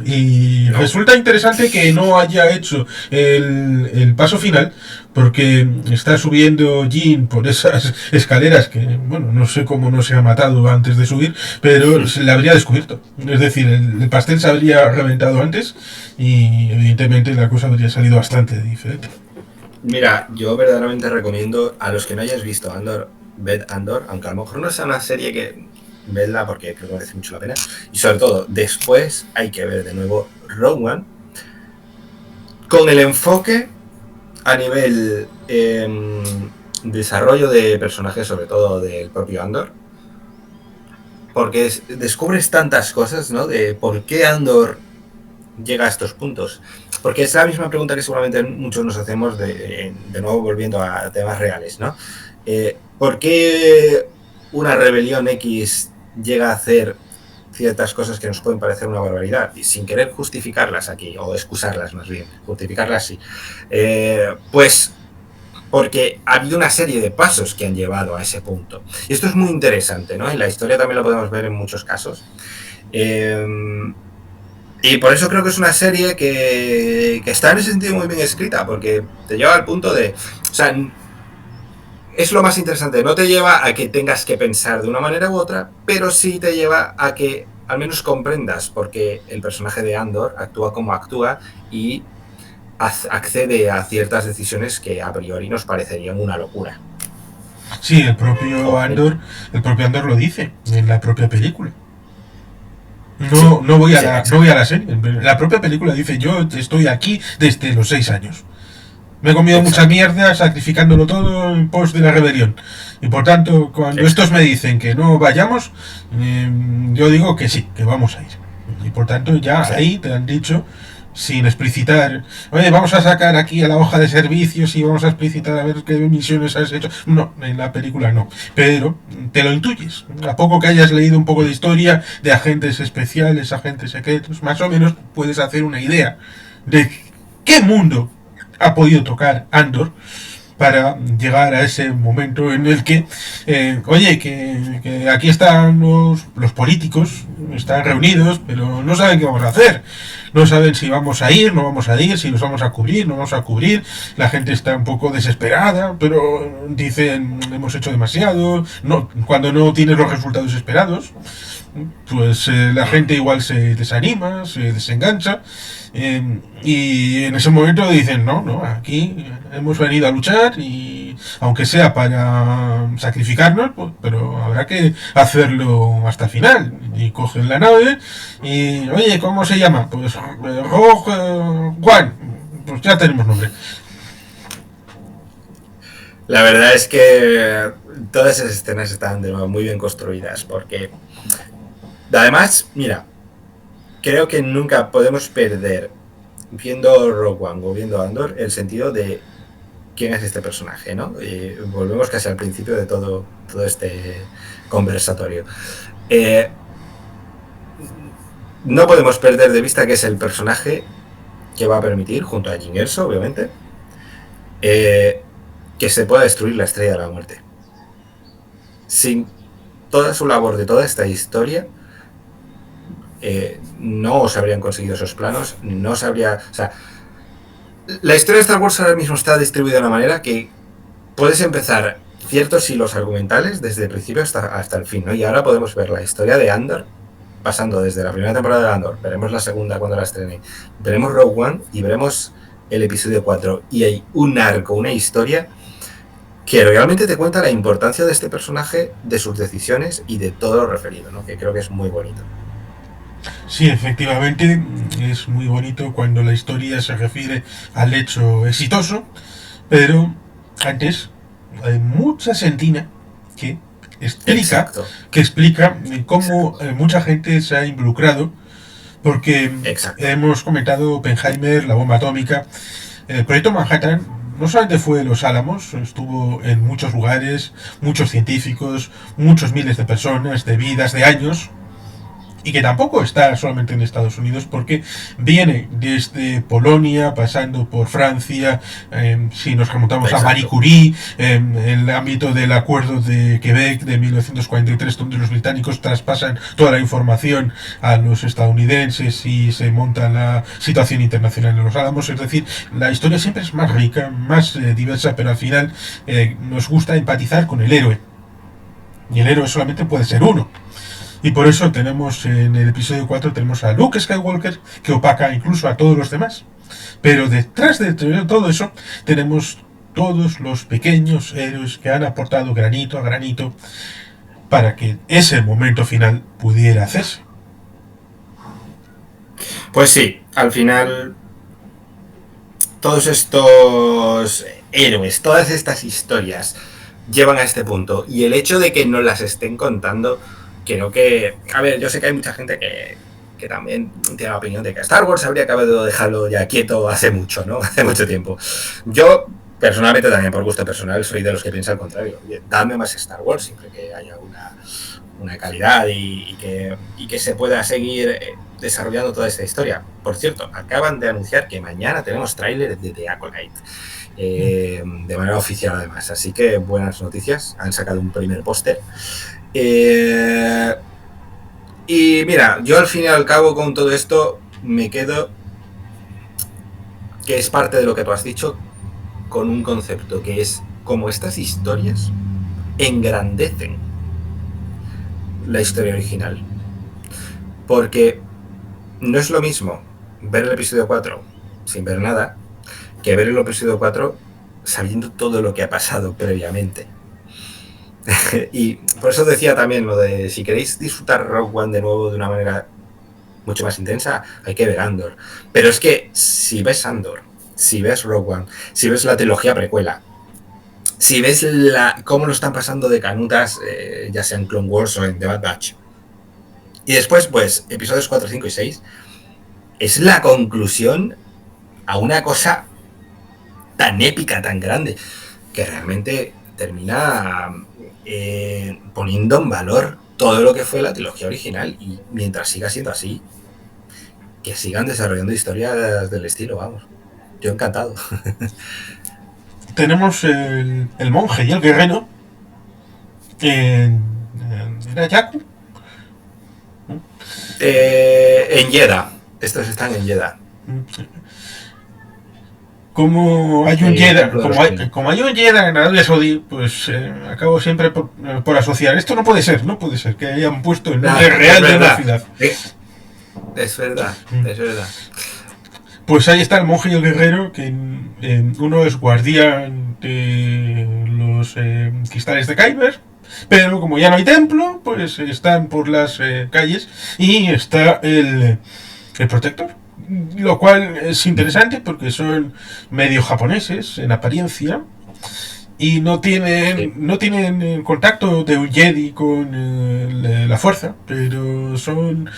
Y no. Resulta interesante que no haya hecho el paso final porque está subiendo Jean por esas escaleras que, bueno, no sé cómo no se ha matado antes de subir, pero se le habría descubierto. Es decir, el pastel se habría reventado antes y evidentemente la cosa habría salido bastante diferente. Mira, yo verdaderamente recomiendo a los que no hayáis visto Andor, ved Andor, aunque a lo mejor no sea una serie que... vedla porque creo que merece mucho la pena. Y sobre todo, después hay que ver de nuevo Rogue One con el enfoque a nivel desarrollo de personajes, sobre todo del propio Andor, porque descubres tantas cosas, ¿no? De por qué Andor llega a estos puntos. Porque es la misma pregunta que seguramente muchos nos hacemos de nuevo volviendo a temas reales, ¿no? ¿Por qué una rebelión X llega a hacer ciertas cosas que nos pueden parecer una barbaridad y sin querer justificarlas aquí, o excusarlas más bien, justificarlas sí, pues porque ha habido una serie de pasos que han llevado a ese punto. Y esto es muy interesante, ¿no? En la historia también lo podemos ver en muchos casos. Y por eso creo que es una serie que está en ese sentido muy bien escrita, porque te lleva al punto de... O sea, es lo más interesante, no te lleva a que tengas que pensar de una manera u otra, pero sí te lleva a que al menos comprendas por qué el personaje de Andor actúa como actúa y accede a ciertas decisiones que a priori nos parecerían una locura. Sí, el propio Andor lo dice en la propia película. No voy a la serie. La propia película dice, yo estoy aquí desde los 6 años. Me he comido mucha mierda sacrificándolo todo en pos de la rebelión. Y por tanto, cuando estos me dicen que no vayamos, yo digo que sí, que vamos a ir. Y por tanto, ya ahí te han dicho, sin explicitar, oye, vamos a sacar aquí a la hoja de servicios y vamos a explicitar a ver qué misiones has hecho. No, en la película no. Pero te lo intuyes. A poco que hayas leído un poco de historia de agentes especiales, agentes secretos, más o menos puedes hacer una idea de qué mundo ha podido tocar Andor para llegar a ese momento en el que, oye, que aquí están los políticos, están reunidos, pero no saben qué vamos a hacer. No saben si vamos a ir, no vamos a ir, si nos vamos a cubrir, no vamos a cubrir. La gente está un poco desesperada, pero dicen, hemos hecho demasiado. No, cuando no tienes los resultados esperados, pues la gente igual se desanima, se desengancha, y en ese momento dicen, no, no, aquí hemos venido a luchar y aunque sea para sacrificarnos, pues, pero habrá que hacerlo hasta el final. Y cogen la nave y, oye, ¿cómo se llama? Pues Rogue One, pues ya tenemos nombre. La verdad es que todas esas escenas están de nuevo muy bien construidas, porque además, mira, creo que nunca podemos perder, viendo Rogue One o viendo Andor, el sentido de quién es este personaje, ¿no? Y volvemos casi al principio de todo este conversatorio. No podemos perder de vista que es el personaje que va a permitir, junto a Jyn Erso, obviamente, que se pueda destruir la Estrella de la Muerte. Sin toda su labor de toda esta historia, no se habrían conseguido esos planos, no se habría... O sea, la historia de Star Wars ahora mismo está distribuida de una manera que puedes empezar ciertos hilos argumentales desde el principio hasta el fin, ¿no? Y ahora podemos ver la historia de Andor, pasando desde la primera temporada de Andor, veremos la segunda cuando la estrene, veremos Rogue One y veremos el episodio 4. Y hay un arco, una historia que realmente te cuenta la importancia de este personaje, de sus decisiones y de todo lo referido, ¿no? Que creo que es muy bonito. Sí, efectivamente, es muy bonito cuando la historia se refiere al hecho exitoso, pero antes hay mucha sentina que explica, Exacto. cómo mucha gente se ha involucrado, porque Exacto. hemos comentado Oppenheimer, la bomba atómica, el proyecto Manhattan. No solamente fue Los Álamos, estuvo en muchos lugares, muchos científicos, muchos miles de personas, de vidas, de años, y que tampoco está solamente en Estados Unidos, porque viene desde Polonia, pasando por Francia, si nos remontamos a Marie Curie, el ámbito del acuerdo de Quebec de 1943, donde los británicos traspasan toda la información a los estadounidenses y se monta la situación internacional en Los Álamos. Es decir, la historia siempre es más rica, más diversa, pero al final nos gusta empatizar con el héroe. Y el héroe solamente puede ser uno. Y por eso tenemos en el episodio 4 tenemos a Luke Skywalker, que opaca incluso a todos los demás. Pero detrás de todo eso tenemos todos los pequeños héroes que han aportado granito a granito para que ese momento final pudiera hacerse. Pues sí, al final todos estos héroes, todas estas historias llevan a este punto. Y el hecho de que nos las estén contando, creo que... A ver, yo sé que hay mucha gente que también tiene la opinión de que Star Wars habría acabado dejarlo ya quieto hace mucho, ¿no? Hace mucho tiempo. Yo, personalmente, también por gusto personal, soy de los que piensa al contrario. Dame más Star Wars, siempre que haya una calidad y que se pueda seguir desarrollando toda esta historia. Por cierto, acaban de anunciar que mañana tenemos tráiler de The Acolyte. De manera oficial además, así que buenas noticias, han sacado un primer póster. Y mira, yo al fin y al cabo con todo esto me quedo, que es parte de lo que tú has dicho, con un concepto que es como estas historias engrandecen la historia original, porque no es lo mismo ver el episodio 4 sin ver nada que ver el episodio 4 sabiendo todo lo que ha pasado previamente. Y por eso decía también lo de si queréis disfrutar Rogue One de nuevo de una manera mucho más intensa, hay que ver Andor. Pero es que si ves Andor, si ves Rogue One, si ves la trilogía precuela, si ves cómo lo están pasando de canutas, ya sea en Clone Wars o en The Bad Batch, y después pues episodios 4, 5 y 6, es la conclusión a una cosa tan épica, tan grande, que realmente termina poniendo en valor todo lo que fue la trilogía original. Y mientras siga siendo así, que sigan desarrollando historias del estilo, vamos. Yo encantado. tenemos el monje y el guerrero. ¿Era Jakku? En Jedha. Estos están en Jedha. Como hay un Jedi, como hay un Jedi en Arabia Saudí, pues acabo siempre por asociar. Esto no puede ser que hayan puesto el nombre real de una ciudad. Es verdad. Pues ahí está el monje y el guerrero, que uno es guardián de los cristales de Kyber, pero como ya no hay templo, pues están por las calles, y está el protector, lo cual es interesante porque son medio japoneses en apariencia y no tienen contacto de un Jedi con la fuerza, pero son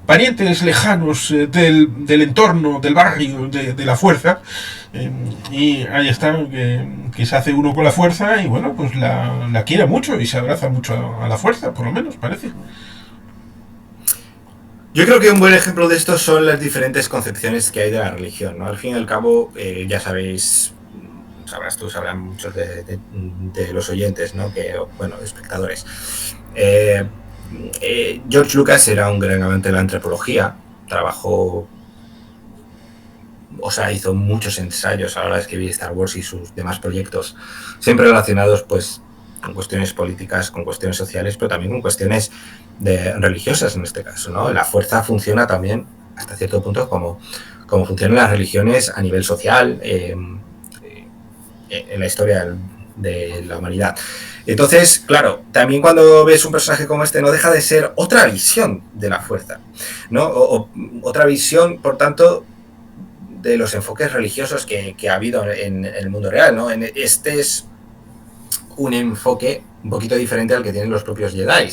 parientes lejanos del entorno, del barrio de la fuerza, y ahí está, que se hace uno con la fuerza y bueno, pues la quiere mucho y se abraza mucho a la fuerza, por lo menos parece. Yo creo que un buen ejemplo de esto son las diferentes concepciones que hay de la religión, ¿no? Al fin y al cabo, ya sabéis, sabrán muchos de los oyentes, ¿no? Espectadores. George Lucas era un gran amante de la antropología, hizo muchos ensayos a la hora de escribir Star Wars y sus demás proyectos, siempre relacionados, pues, con cuestiones políticas, con cuestiones sociales, pero también con cuestiones religiosas en este caso, ¿no? La fuerza funciona también, hasta cierto punto, como funcionan las religiones a nivel social en la historia de la humanidad. Entonces, claro, también cuando ves un personaje como este, no deja de ser otra visión de la fuerza, ¿no? O otra visión, por tanto, de los enfoques religiosos que ha habido en el mundo real, ¿no? Este es un enfoque un poquito diferente al que tienen los propios Jedi.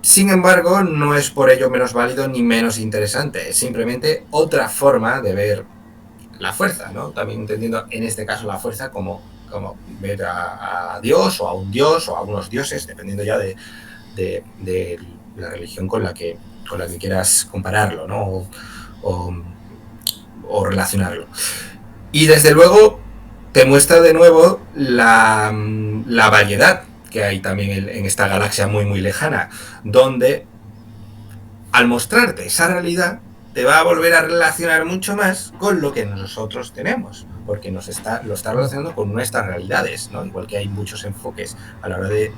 Sin embargo, no es por ello menos válido ni menos interesante, es simplemente otra forma de ver la fuerza, ¿no? También entendiendo en este caso la fuerza como ver a Dios o a un dios o a unos dioses, dependiendo ya de la religión con la que quieras compararlo, ¿no? O relacionarlo. Y desde luego te muestra de nuevo la variedad que hay también en esta galaxia muy muy lejana, donde al mostrarte esa realidad te va a volver a relacionar mucho más con lo que nosotros tenemos, porque lo está relacionando con nuestras realidades, ¿no? Igual que hay muchos enfoques a la hora de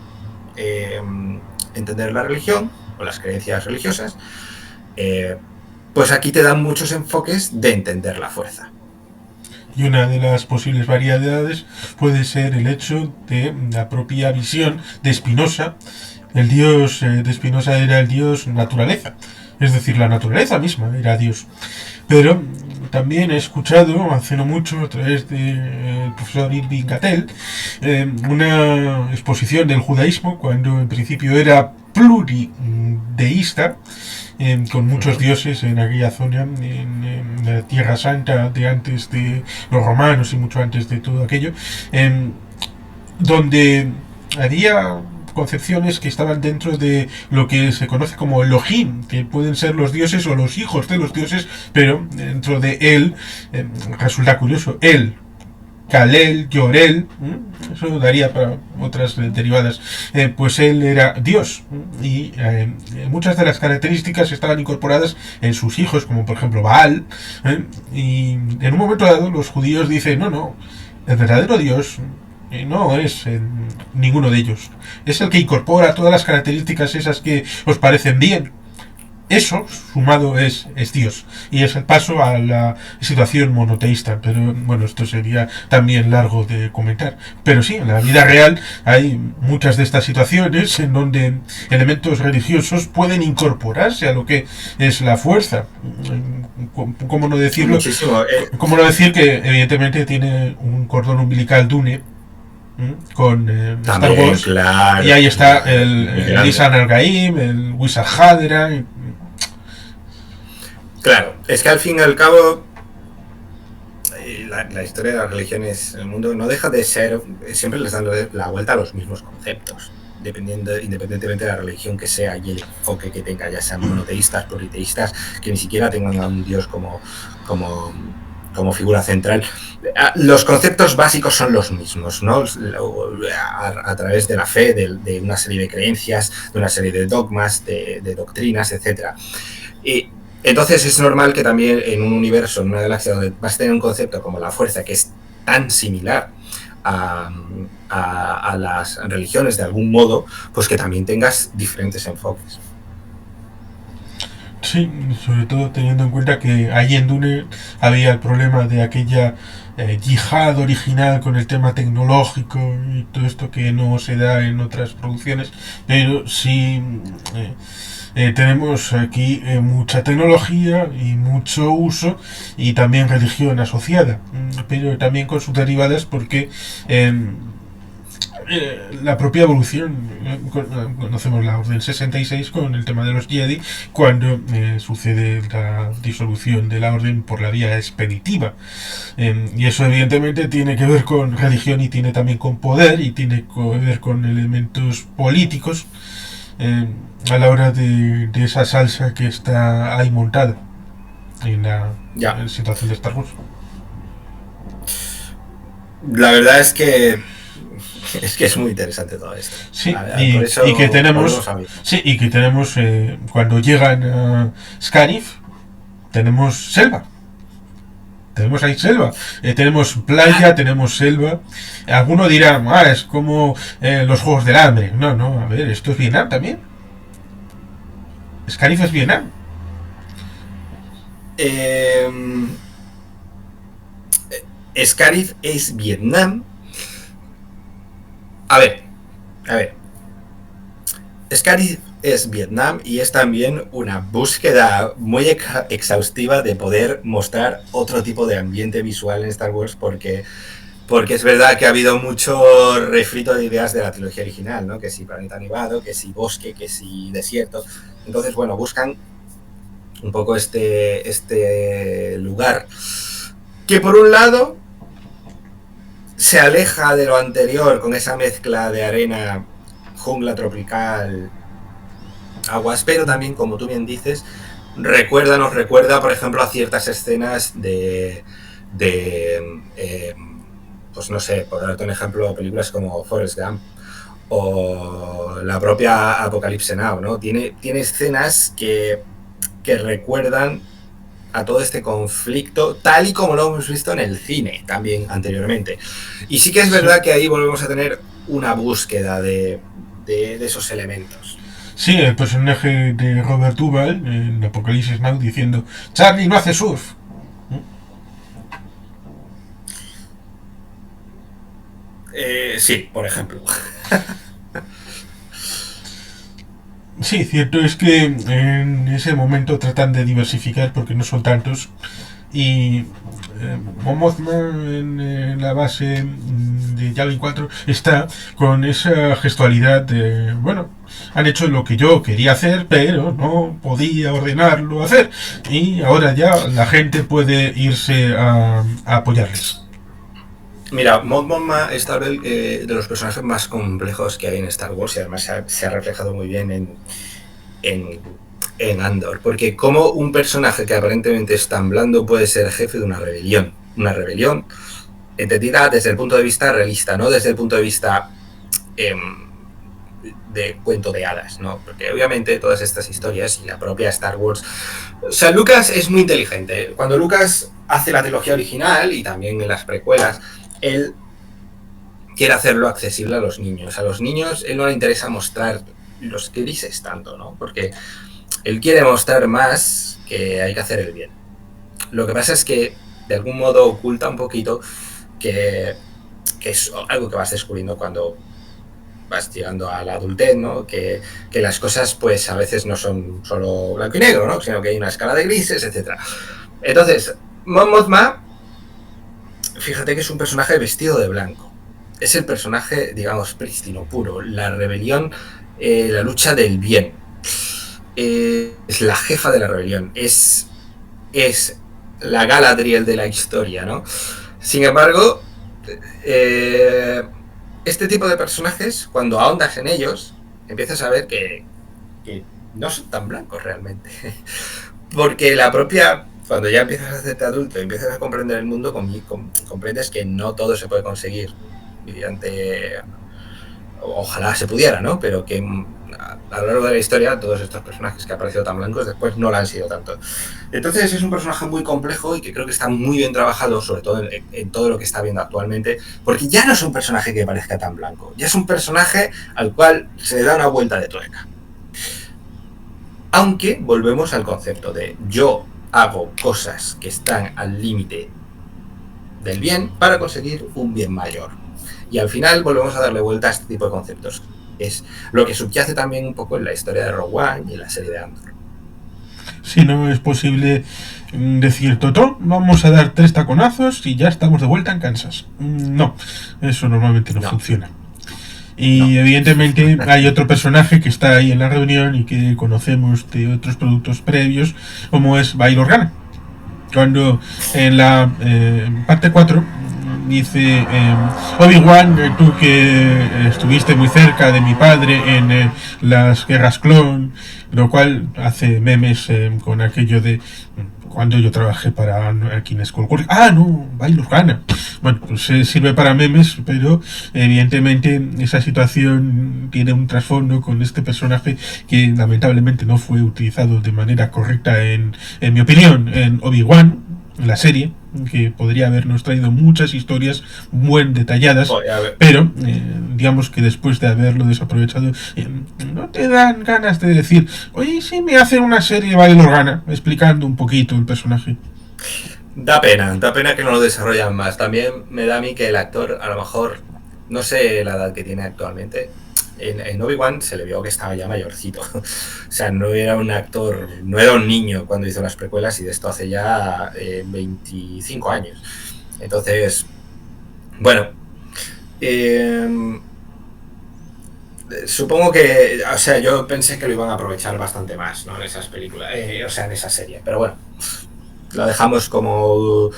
entender la religión o las creencias religiosas, pues aquí te dan muchos enfoques de entender la fuerza. Y una de las posibles variedades puede ser el hecho de la propia visión de Spinoza. El dios de Spinoza era el dios naturaleza, es decir, la naturaleza misma era Dios. Pero también he escuchado hace no mucho, a través del profesor Irving Gatel, una exposición del judaísmo, cuando en principio era plurideísta, con muchos dioses en aquella zona, en la Tierra Santa de antes de los romanos y mucho antes de todo aquello, donde había concepciones que estaban dentro de lo que se conoce como Elohim, que pueden ser los dioses o los hijos de los dioses, pero dentro de él resulta curioso, él, Kalel, Yorel, eso daría para otras derivadas, pues él era Dios, y muchas de las características estaban incorporadas en sus hijos, como por ejemplo Baal, y en un momento dado los judíos dicen, no, el verdadero Dios no es ninguno de ellos, es el que incorpora todas las características esas que os parecen bien. Eso, sumado, es Dios. Y es el paso a la situación monoteísta. Pero bueno, esto sería también largo de comentar. Pero sí, en la vida real hay muchas de estas situaciones en donde elementos religiosos pueden incorporarse a lo que es la fuerza. ¿Cómo no decirlo? Muchísimo. ¿Cómo no decir que evidentemente tiene un cordón umbilical Dune con Star Wars? Claro, y ahí está el Lisan al-Gaim, el Wizard Hadra. Claro, es que al fin y al cabo la historia de las religiones en el mundo no deja de ser, siempre les dan la vuelta a los mismos conceptos, independientemente de la religión que sea y el enfoque que tenga, ya sean monoteístas, pluriteístas, que ni siquiera tengan a un dios como como figura central. Los conceptos básicos son los mismos, ¿no? A través de la fe, de una serie de creencias, de una serie de dogmas, de doctrinas, etc. Y entonces es normal que también en un universo, en una galaxia donde vas a tener un concepto como la fuerza, que es tan similar a las religiones de algún modo, pues que también tengas diferentes enfoques. Sí, sobre todo teniendo en cuenta que ahí en Dune había el problema de aquella yihad original con el tema tecnológico y todo esto que no se da en otras producciones, pero sí tenemos aquí mucha tecnología y mucho uso y también religión asociada, pero también con sus derivadas porque la propia evolución, conocemos la Orden 66 con el tema de los Jedi, cuando sucede la disolución de la Orden por la vía expeditiva. Y eso evidentemente tiene que ver con religión y tiene también con poder y tiene que ver con elementos políticos a la hora de esa salsa que está ahí montada en la situación de Star Wars. La verdad es que es muy interesante todo esto. Sí, y que tenemos cuando llegan a Scarif, tenemos selva. Tenemos ahí selva. Tenemos playa, tenemos selva. Alguno dirá, es como los Juegos del Hambre. No, a ver, esto es Vietnam también. Scarif es Vietnam. Scarif es Vietnam. A ver. Scarif es Vietnam y es también una búsqueda muy exhaustiva de poder mostrar otro tipo de ambiente visual en Star Wars porque es verdad que ha habido mucho refrito de ideas de la trilogía original, ¿no? Que si planeta nevado, que si bosque, que si desierto. Entonces, bueno, buscan un poco este lugar que por un lado se aleja de lo anterior con esa mezcla de arena, jungla tropical, aguas, pero también, como tú bien dices, nos recuerda, por ejemplo, a ciertas escenas pues no sé, por darte un ejemplo, películas como Forrest Gump o la propia Apocalypse Now, ¿no? Tiene escenas que recuerdan a todo este conflicto, tal y como lo hemos visto en el cine también anteriormente. Y sí que es verdad que ahí volvemos a tener una búsqueda de esos elementos. Sí, el personaje de Robert Duvall en Apocalipsis Now diciendo Charlie no hace surf. Sí, por ejemplo. Sí, cierto es que en ese momento tratan de diversificar porque no son tantos y Mon Mothma en la base de Yavin 4 está con esa gestualidad de, bueno, han hecho lo que yo quería hacer pero no podía ordenarlo hacer y ahora ya la gente puede irse a apoyarles. Mira, Mon Mothma es tal vez de los personajes más complejos que hay en Star Wars y además se ha reflejado muy bien en Andor, porque como un personaje que aparentemente es tan blando puede ser jefe de una rebelión entendida desde el punto de vista realista, no desde el punto de vista de cuento de hadas, ¿no? Porque obviamente todas estas historias y la propia Star Wars, o sea, Lucas es muy inteligente. Cuando Lucas hace la trilogía original y también en las precuelas, él quiere hacerlo accesible a los niños. A los niños él no le interesa mostrar los grises tanto, ¿no? Porque él quiere mostrar más que hay que hacer el bien. Lo que pasa es que de algún modo oculta un poquito que es algo que vas descubriendo cuando vas llegando a la adultez, ¿no? Que las cosas pues a veces no son solo blanco y negro, ¿no? Sino que hay una escala de grises, etc. Entonces, Mon Mothma, fíjate que es un personaje vestido de blanco. Es el personaje, digamos, prístino, puro. La rebelión, la lucha del bien. Es la jefa de la rebelión. Es la Galadriel de la historia, ¿no? Sin embargo, este tipo de personajes, cuando ahondas en ellos, empiezas a ver que no son tan blancos realmente. Porque la propia cuando ya empiezas a hacerte adulto y empiezas a comprender el mundo, comprendes que no todo se puede conseguir mediante... Ojalá se pudiera, ¿no? Pero que a lo largo de la historia todos estos personajes que han parecido tan blancos después no lo han sido tanto. Entonces es un personaje muy complejo y que creo que está muy bien trabajado, sobre todo en todo lo que está viendo actualmente, porque ya no es un personaje que parezca tan blanco, ya es un personaje al cual se le da una vuelta de tuerca. Aunque volvemos al concepto de yo hago cosas que están al límite del bien para conseguir un bien mayor. Y al final volvemos a darle vuelta a este tipo de conceptos. Es lo que subyace también un poco en la historia de Rogue One y en la serie de Andor. Si no es posible decir, Totó, vamos a dar 3 taconazos y ya estamos de vuelta en Kansas. No, eso normalmente no funciona. Y evidentemente hay otro personaje que está ahí en la reunión y que conocemos de otros productos previos, como es Bail Organa. Cuando en la parte 4 dice, Obi-Wan, tú que estuviste muy cerca de mi padre en las guerras clon, lo cual hace memes con aquello de cuando yo trabajé para Anakin Skywalker. No, Bail Organa. Bueno, pues sirve para memes, pero evidentemente esa situación tiene un trasfondo con este personaje que lamentablemente no fue utilizado de manera correcta en mi opinión, en Obi-Wan, la serie, que podría habernos traído muchas historias muy detalladas, pero digamos que después de haberlo desaprovechado, no te dan ganas de decir, oye, si me hacen una serie Bail Organa explicando un poquito el personaje. Da pena que no lo desarrollan más. También me da a mí que el actor, a lo mejor, no sé la edad que tiene actualmente, en Obi-Wan se le vio que estaba ya mayorcito. O sea, no era un actor, no era un niño cuando hizo las precuelas, y de esto hace ya 25 años. Entonces, bueno, supongo que, o sea, yo pensé que lo iban a aprovechar bastante más, ¿no? En esas películas, o sea, en esa serie. Pero bueno, lo dejamos como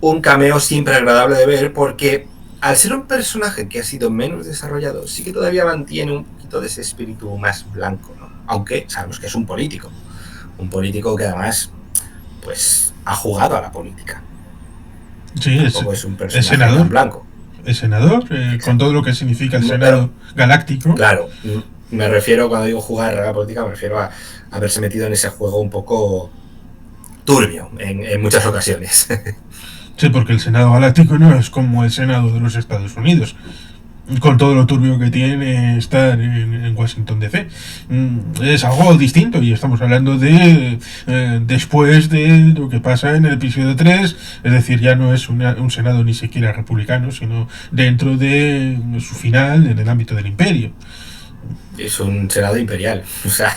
un cameo siempre agradable de ver, porque al ser un personaje que ha sido menos desarrollado, sí que todavía mantiene un poquito de ese espíritu más blanco, ¿no? Aunque sabemos que es un político que además, pues, ha jugado a la política. Sí, es un personaje senador, blanco. Es senador, con todo lo que significa el Senado galáctico. Claro, me refiero, cuando digo jugar a la política, me refiero a haberse metido en ese juego un poco turbio en muchas ocasiones. Sí, porque el Senado Galáctico no es como el Senado de los Estados Unidos, con todo lo turbio que tiene estar en Washington DC. Es algo distinto, y estamos hablando de después de lo que pasa en el episodio 3, es decir, ya no es un Senado ni siquiera republicano, sino dentro de su final en el ámbito del Imperio. Es un Senado imperial, o sea,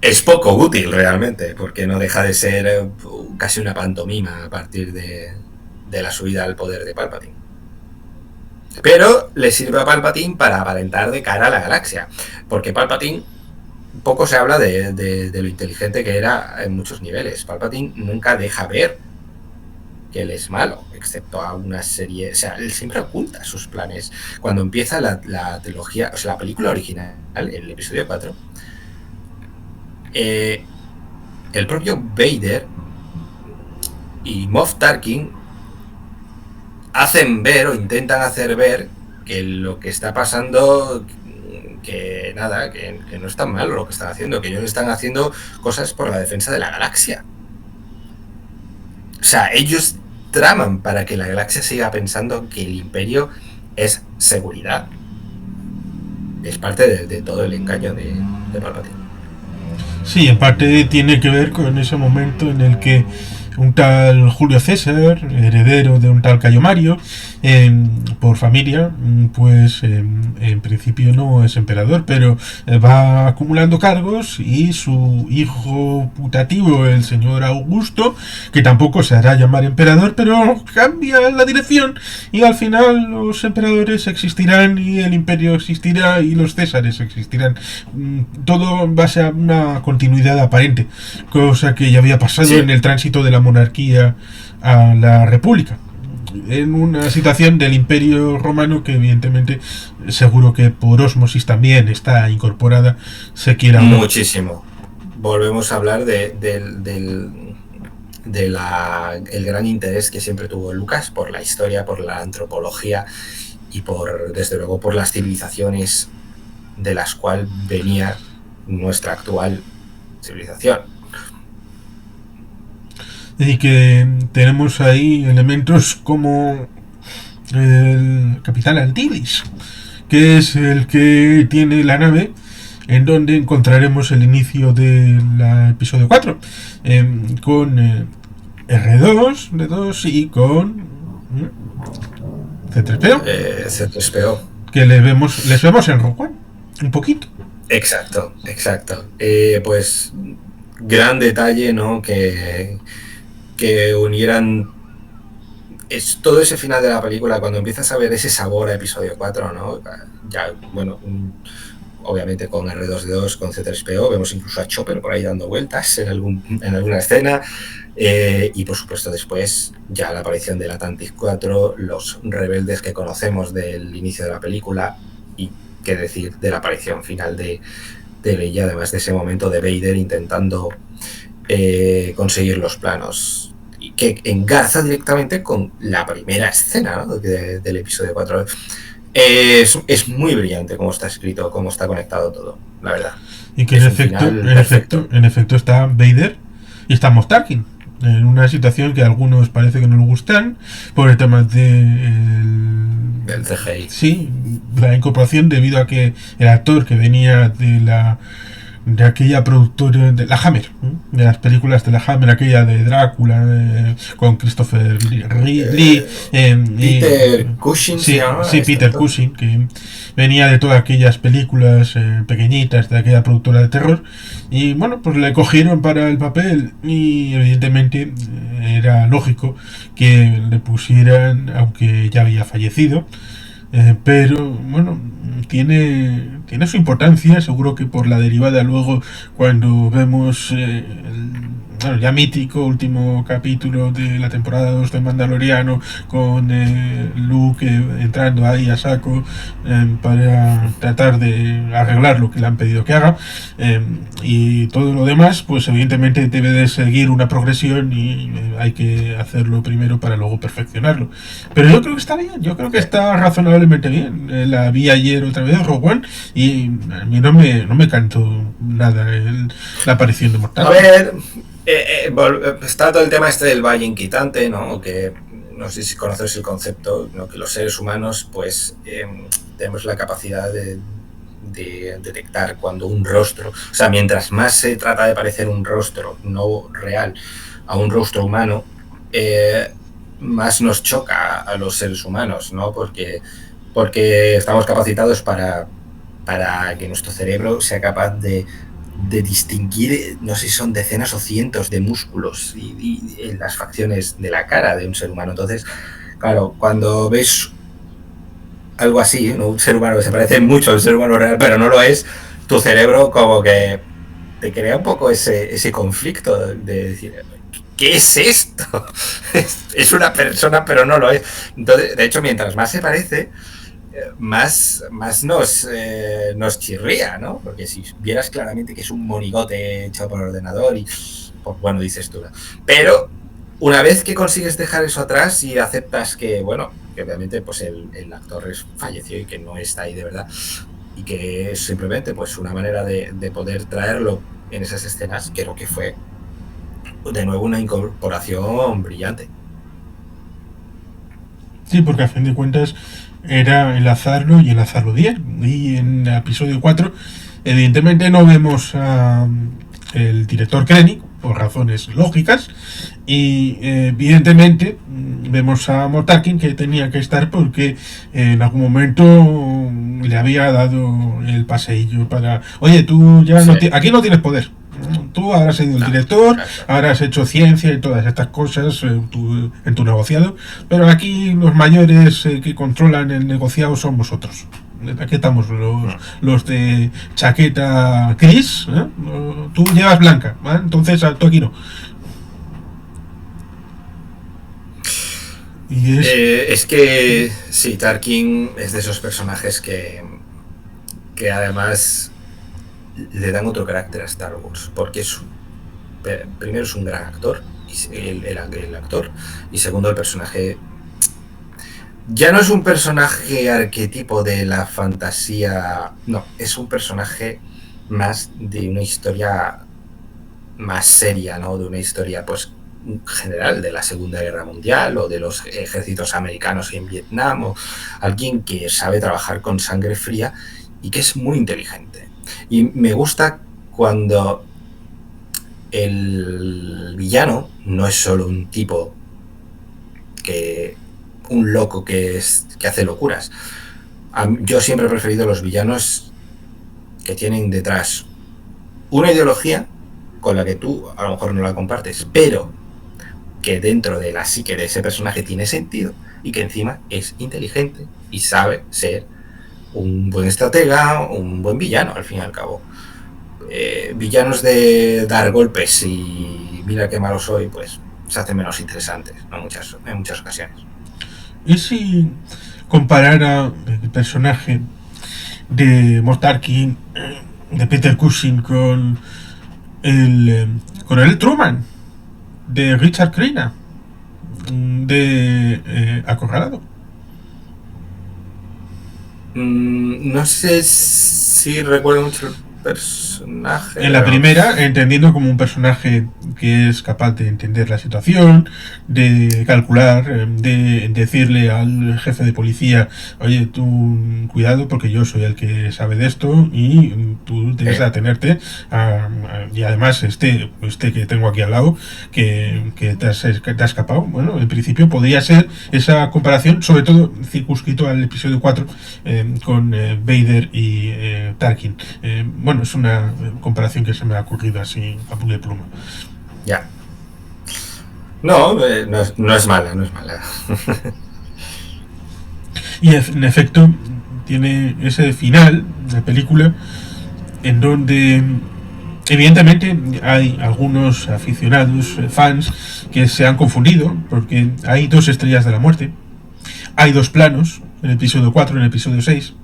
es poco útil realmente, porque no deja de ser casi una pantomima a partir de la subida al poder de Palpatine. Pero le sirve a Palpatine para aparentar de cara a la galaxia, porque Palpatine, poco se habla de lo inteligente que era en muchos niveles. Palpatine nunca deja ver que él es malo, excepto a una serie, o sea, él siempre oculta sus planes. Cuando empieza la trilogía, o sea, la película original, el episodio 4, el propio Vader y Moff Tarkin hacen ver o intentan hacer ver que lo que está pasando, que nada, que no es tan malo lo que están haciendo, que ellos están haciendo cosas por la defensa de la galaxia. O sea, ellos traman para que la galaxia siga pensando que el Imperio es seguridad. Es parte de todo el engaño de Palpatine. Sí, en parte tiene que ver con ese momento en el que un tal Julio César, heredero de un tal Cayo Mario, por familia, pues en principio no es emperador, pero va acumulando cargos, y su hijo putativo, el señor Augusto, que tampoco se hará llamar emperador, pero cambia la dirección, y al final los emperadores existirán, y el imperio existirá, y los césares existirán. Todo en base a una continuidad aparente, cosa que ya había pasado en el tránsito de la monarquía a la república, en una situación del Imperio Romano que evidentemente, seguro que por ósmosis también está incorporada, se quiera muchísimo. volvemos a hablar el gran interés que siempre tuvo Lucas por la historia, por la antropología y desde luego por las civilizaciones de las cuales venía nuestra actual civilización. Y que tenemos ahí elementos como el Capitán Antilles, que es el que tiene la nave en donde encontraremos el inicio del episodio 4, con R2, D2 y con C3PO. C3PO. Que les vemos en Rogue One, un poquito. Exacto. Pues gran detalle, ¿no? Que unieran todo ese final de la película, cuando empiezas a ver ese sabor a episodio 4, ¿no? Ya, bueno, obviamente con R2D2, con C3PO, vemos incluso a Chopper por ahí dando vueltas en alguna escena, y por supuesto después ya la aparición del Atlantis 4, los rebeldes que conocemos del inicio de la película, y qué decir de la aparición final de Leia, además de ese momento de Vader intentando conseguir los planos, y que engarza directamente con la primera escena, ¿no? del episodio 4. Es muy brillante cómo está escrito, cómo está conectado todo, la verdad. Y que en efecto está Vader y está Moff Tarkin, en una situación que a algunos parece que no le gustan por el tema del CGI. Sí, la incorporación, debido a que el actor que venía de aquella productora de la Hammer, de las películas de la Hammer, aquella de Drácula, con Christopher Lee, Peter Cushing, sí, Peter Cushing, que venía de todas aquellas películas pequeñitas de aquella productora de terror, y bueno, pues le cogieron para el papel, y evidentemente era lógico que le pusieran, aunque ya había fallecido, pero bueno, tiene su importancia. Seguro que por la derivada luego, cuando vemos el ya mítico último capítulo de la temporada 2 de Mandaloriano, con Luke entrando ahí a saco para tratar de arreglar lo que le han pedido que haga, y todo lo demás, pues evidentemente debe de seguir una progresión, y hay que hacerlo primero para luego perfeccionarlo. Pero yo creo que está bien, yo creo que está razonablemente bien. La vi ayer otra vez, Rogue One, y a mí no me cantó nada la aparición de Mortal. A ver, está todo el tema este del valle inquietante, ¿no? Que no sé si conoces el concepto, ¿no? Que los seres humanos, pues, tenemos la capacidad de detectar cuando un rostro, o sea, mientras más se trata de parecer un rostro no real a un rostro humano, más nos choca a los seres humanos, ¿no? Porque estamos capacitados para que nuestro cerebro sea capaz de distinguir, no sé si son decenas o cientos de músculos y en las facciones de la cara de un ser humano. Entonces, claro, cuando ves algo así, ¿no? Un ser humano que se parece mucho a un ser humano real, pero no lo es, tu cerebro como que te crea un poco ese conflicto de decir, ¿qué es esto? Es una persona, pero no lo es. Entonces, de hecho, mientras más se parece, más nos chirría, ¿no? Porque si vieras claramente que es un monigote hecho por ordenador, y pues bueno, dices tú. Pero una vez que consigues dejar eso atrás y aceptas que, bueno, que obviamente pues el actor falleció y que no está ahí de verdad, y que es simplemente pues una manera de poder traerlo en esas escenas, creo que fue de nuevo una incorporación brillante. Sí, porque a fin de cuentas era enlazarlo y enlazarlo bien. Y en el episodio 4 evidentemente no vemos a el director Krennic, por razones lógicas, y evidentemente vemos a Moff Tarkin, que tenía que estar porque en algún momento le había dado el paseillo para, oye, tú ya sí. Aquí no tienes poder. Tú ahora has sido el director, ahora has hecho ciencia y todas estas cosas en tu negociado, pero aquí los mayores que controlan el negociado son vosotros. Aquí estamos los de chaqueta gris, ¿eh? Tú llevas blanca, ¿eh? Entonces tú aquí no. Y es que sí, Tarkin es de esos personajes que además le dan otro carácter a Star Wars, porque primero es un gran actor, el actor, y segundo el personaje ya no es un personaje arquetipo de la fantasía, no, es un personaje más de una historia más seria, ¿no? De una historia pues general de la Segunda Guerra Mundial o de los ejércitos americanos en Vietnam, o alguien que sabe trabajar con sangre fría y que es muy inteligente. Y me gusta cuando el villano no es solo un tipo un loco que hace locuras. Yo siempre he preferido los villanos que tienen detrás una ideología con la que tú a lo mejor no la compartes, pero que dentro de la psique de ese personaje tiene sentido y que encima es inteligente y sabe ser un buen estratega, un buen villano al fin y al cabo. Villanos de dar golpes y mira qué malo soy, pues se hacen menos interesantes, ¿no? En muchas ocasiones. ¿Y si comparara el personaje de Moff Tarkin, de Peter Cushing, con el Truman de Richard Crenna, de Acorralado? No sé si recuerdo mucho el personaje. En la primera, entendiendo como un personaje que es capaz de entender la situación, de calcular, de decirle al jefe de policía, oye, tú cuidado porque yo soy el que sabe de esto y tú tienes que atenerte y además este que tengo aquí al lado que te has escapado. Bueno, en principio podría ser esa comparación, sobre todo circunscrito al episodio 4 con Vader y Tarkin. Bueno, es una comparación que se me ha ocurrido así a pura pluma. Ya. No, no es mala, no es mala. Y en efecto, tiene ese final, la película, en donde evidentemente hay algunos aficionados, fans, que se han confundido, porque hay 2 estrellas de la muerte, hay 2 planos, en el episodio 4 y en el episodio 6,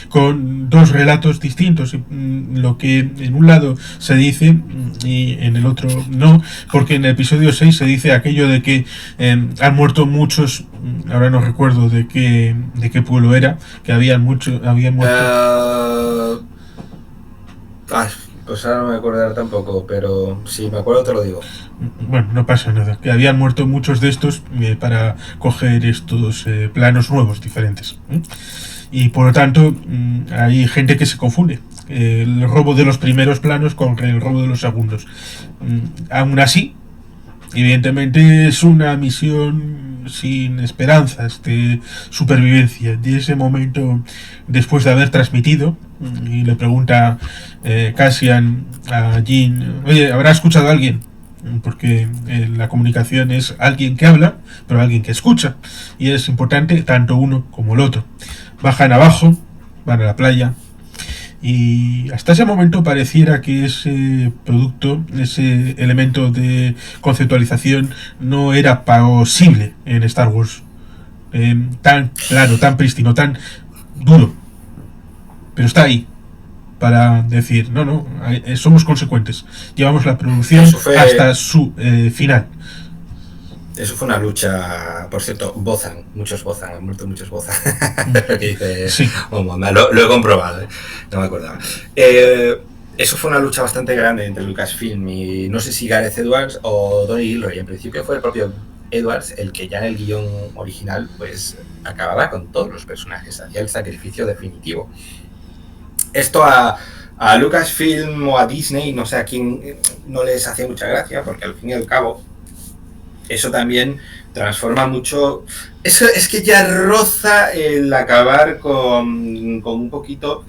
con 2 relatos distintos, lo que en un lado se dice y en el otro no, porque en el episodio 6 se dice aquello de que han muerto muchos, ahora no recuerdo de qué pueblo era, que habían muerto. Pues ahora no me acuerdo tampoco, pero si me acuerdo te lo digo. Bueno, no pasa nada, que habían muerto muchos de estos para coger estos planos nuevos, diferentes. Y por lo tanto hay gente que se confunde el robo de los primeros planos con el robo de los segundos. Aún así, evidentemente es una misión sin esperanzas de supervivencia. De ese momento, después de haber transmitido, y le pregunta Cassian a Jin, oye, ¿habrá escuchado a alguien? Porque la comunicación es alguien que habla, pero alguien que escucha, y es importante tanto uno como el otro. Bajan abajo, van a la playa, y hasta ese momento pareciera que ese producto, ese elemento de conceptualización no era posible en Star Wars, tan claro, tan prístino, tan duro, pero está ahí para decir, no, somos consecuentes, llevamos la producción hasta su final. Eso fue una lucha, por cierto, muchos Bozan, han muerto muchos Bozan. Que dice, sí. Lo he comprobado, no me acordaba. Eso fue una lucha bastante grande entre Lucasfilm y no sé si Gareth Edwards o Donnie Gilroy. En principio fue el propio Edwards el que ya en el guión original pues acababa con todos los personajes, hacía el sacrificio definitivo. Esto a Lucasfilm o a Disney, no sé a quién, no les hacía mucha gracia, porque al fin y al cabo eso también transforma mucho. Eso es que ya roza el acabar con un poquito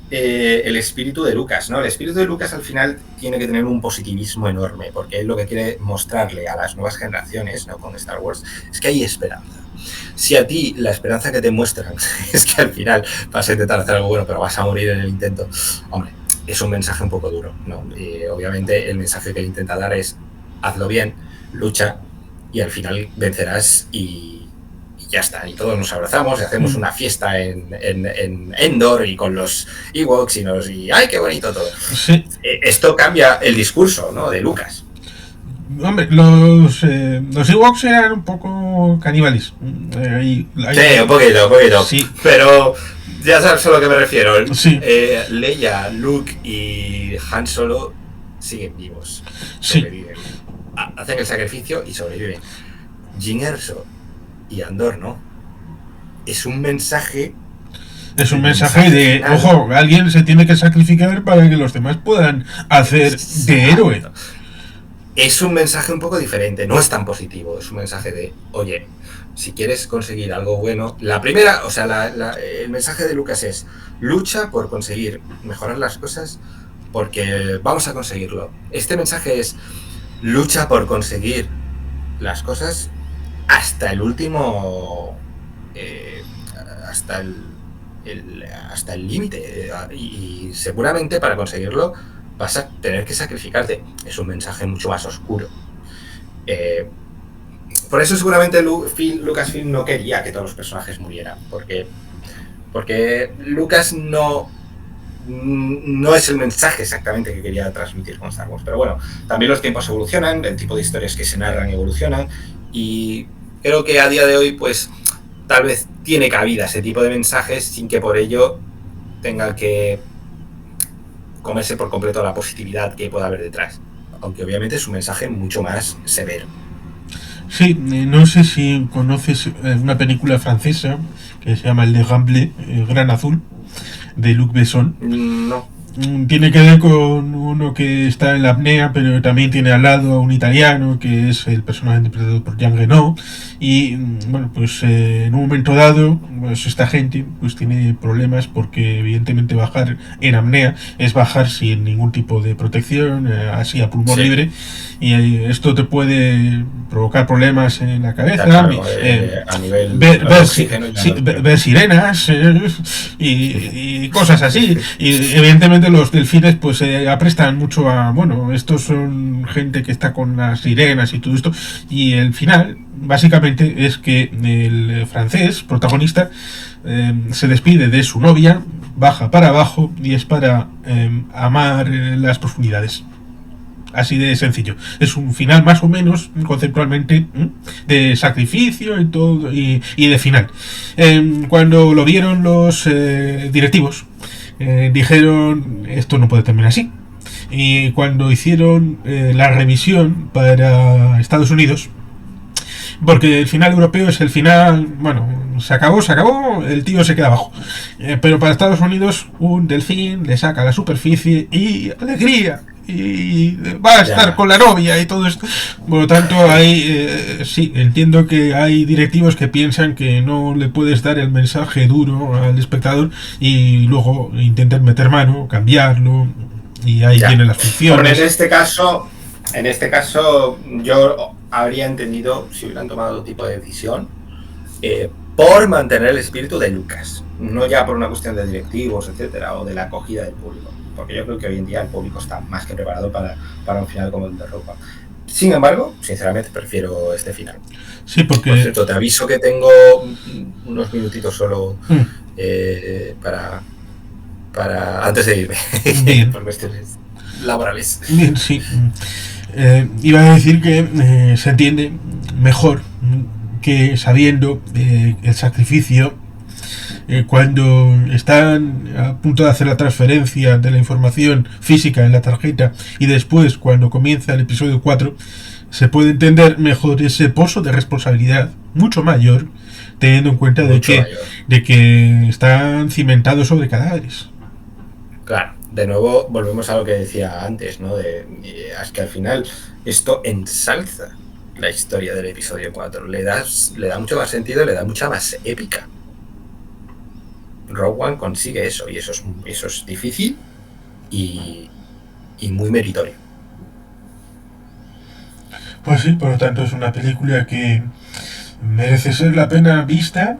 el espíritu de Lucas, ¿no? El espíritu de Lucas al final tiene que tener un positivismo enorme, porque él lo que quiere mostrarle a las nuevas generaciones, ¿no? Con Star Wars, es que hay esperanza. Si a ti la esperanza que te muestran es que al final vas a intentar hacer algo bueno, pero vas a morir en el intento, hombre, es un mensaje un poco duro, ¿no? Y obviamente el mensaje que él intenta dar es hazlo bien, lucha, y al final vencerás y ya está, y todos nos abrazamos y hacemos una fiesta en Endor y con los Ewoks y ¡ay, qué bonito todo! Sí. Esto cambia el discurso, ¿no?, de Lucas. Hombre, los Ewoks eran un poco caníbales. Sí, un poquito. Sí. Pero ya sabes a lo que me refiero. Sí. Leia, Luke y Han Solo siguen vivos. Sí. Sobreviven. Hacen el sacrificio y sobreviven. Jyn Erso y Andor, ¿no? Es un mensaje. Es un mensaje de, final. Ojo, alguien se tiene que sacrificar para que los demás puedan hacer de héroe. Es un mensaje un poco diferente, no es tan positivo, es un mensaje de, oye, si quieres conseguir algo bueno, la primera, o sea, el mensaje de Lucas es, lucha por conseguir mejorar las cosas porque vamos a conseguirlo. Este mensaje es, lucha por conseguir las cosas hasta el último, hasta el límite, y seguramente para conseguirlo vas a tener que sacrificarte. Es un mensaje mucho más oscuro. Por eso seguramente Lucasfilm no quería que todos los personajes murieran, porque Lucas no es el mensaje exactamente que quería transmitir con Star Wars. Pero bueno, también los tiempos evolucionan, el tipo de historias que se narran evolucionan, y creo que a día de hoy pues tal vez tiene cabida ese tipo de mensajes sin que por ello tenga que comerse por completo la positividad que pueda haber detrás, aunque obviamente es un mensaje mucho más severo. Sí, no sé si conoces una película francesa que se llama El de Gamble, El Gran Azul, de Luc Besson. No. Tiene que ver con uno que está en la apnea, pero también tiene al lado a un italiano que es el personaje interpretado por Jean Reno. Y bueno, pues en un momento dado, pues esta gente pues tiene problemas porque evidentemente bajar en apnea es bajar sin ningún tipo de protección, así a pulmón libre, y esto te puede provocar problemas en la cabeza, claro, a nivel ver sirenas y cosas así, y evidentemente los delfines pues se aprestan mucho a, bueno, estos son gente que está con las sirenas y todo esto, y el final básicamente es que el francés protagonista se despide de su novia, baja para abajo y es para amar las profundidades. Así de sencillo. Es un final más o menos conceptualmente de sacrificio y todo y de final. Cuando lo vieron los directivos, dijeron esto no puede terminar así. Y cuando hicieron la revisión para Estados Unidos, porque el final europeo es el final, bueno, se acabó, el tío se queda abajo. Pero para Estados Unidos un delfín le saca a la superficie y alegría. Y va a estar con la novia y todo esto. Por lo tanto, sí, entiendo que hay directivos que piensan que no le puedes dar el mensaje duro al espectador y luego intentan meter mano, cambiarlo, y ahí tienen las funciones. Porque en este caso, yo habría entendido si hubieran tomado otro tipo de decisión por mantener el espíritu de Lucas, no ya por una cuestión de directivos, etcétera, o de la acogida del público. Porque yo creo que hoy en día el público está más que preparado para un final como el de Rogue One. Sin embargo, sinceramente prefiero este final. Sí, porque... Por cierto, te aviso que tengo unos minutitos solo para antes de irme. Bien. Por cuestiones laborales. Bien, sí. Iba a decir que se entiende mejor que sabiendo el sacrificio. Cuando están a punto de hacer la transferencia de la información física en la tarjeta y después cuando comienza el episodio 4 se puede entender mejor ese pozo de responsabilidad mucho mayor, teniendo en cuenta de que están cimentados sobre cadáveres. Claro, de nuevo volvemos a lo que decía antes, ¿no? Es que al final esto ensalza la historia del episodio 4, le da mucho más sentido, le da mucha más épica. Rogue One consigue eso, y eso es difícil y muy meritorio. Pues sí, por lo tanto es una película que merece ser la pena vista,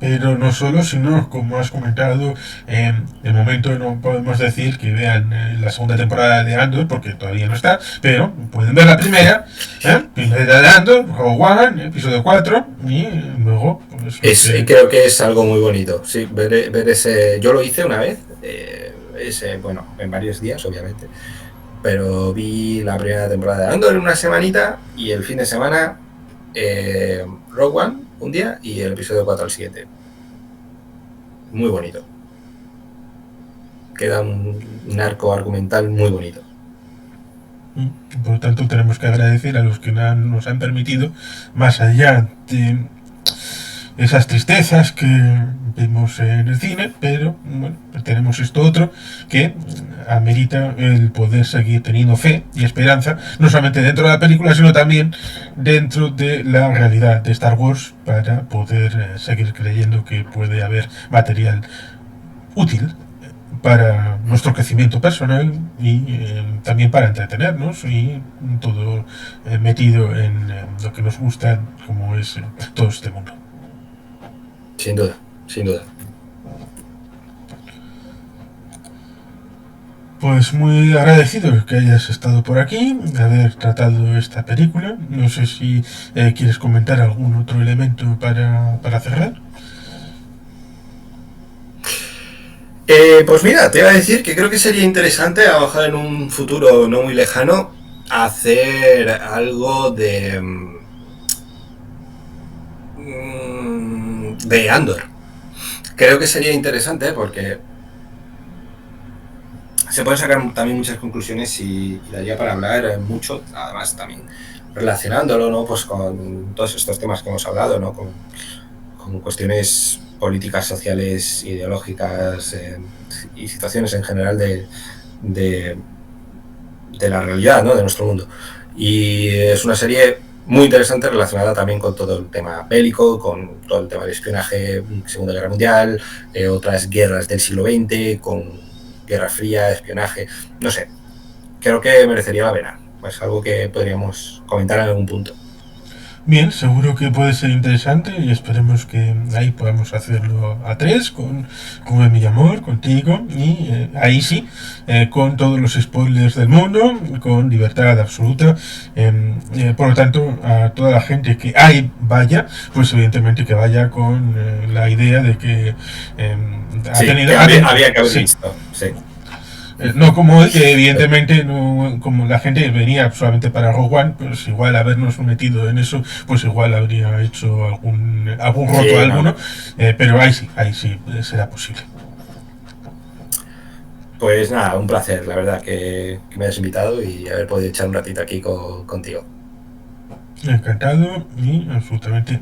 pero no solo, sino, como has comentado, de momento no podemos decir que vean la segunda temporada de Andor, porque todavía no está, pero pueden ver la primera Primera de Andor, Rogue One, episodio 4, y luego... Pues, creo que es algo muy bonito, sí, ver ese... Yo lo hice una vez, bueno, en varios días, obviamente, pero vi la primera temporada de Andor en una semanita, y el fin de semana Rogue One un día, y el episodio 4 al siguiente. Muy bonito. Queda un arco argumental muy bonito. Por lo tanto, tenemos que agradecer a los que nos han permitido, más allá de esas tristezas que vemos en el cine, pero bueno, tenemos esto otro que amerita el poder seguir teniendo fe y esperanza, no solamente dentro de la película, sino también dentro de la realidad de Star Wars, para poder seguir creyendo que puede haber material útil para nuestro crecimiento personal y también para entretenernos, y todo metido en lo que nos gusta, como es todo este mundo. Sin duda, sin duda. Pues muy agradecido que hayas estado por aquí, de haber tratado esta película. No sé si quieres comentar algún otro elemento para cerrar. Pues mira, te iba a decir que creo que sería interesante, a lo mejor en un futuro no muy lejano, hacer algo de Andor. Creo que sería interesante porque se pueden sacar también muchas conclusiones y daría para hablar mucho, además también relacionándolo, ¿no? Pues con todos estos temas que hemos hablado, ¿no? Con cuestiones políticas, sociales, ideológicas y situaciones en general de la realidad, ¿no? De nuestro mundo. Y es una serie muy interesante relacionada también con todo el tema bélico, con todo el tema del espionaje, Segunda Guerra Mundial, otras guerras del siglo XX, con Guerra Fría, espionaje, no sé. Creo que merecería la pena. Es algo que podríamos comentar en algún punto. Bien, seguro que puede ser interesante y esperemos que ahí podamos hacerlo a tres, con Rubén Villamor, contigo, y ahí sí, con todos los spoilers del mundo, con libertad absoluta. Por lo tanto, a toda la gente que ahí vaya, pues evidentemente que vaya con la idea de que había que haber visto, sí. No como que evidentemente no, como la gente venía solamente para Rogue One, pues igual habernos metido en eso, pues igual habría hecho algún roto sí, alguno, pero ahí sí será posible. Pues nada, un placer, la verdad, que me hayas invitado y haber podido echar un ratito aquí contigo. Encantado y absolutamente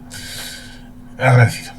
agradecido.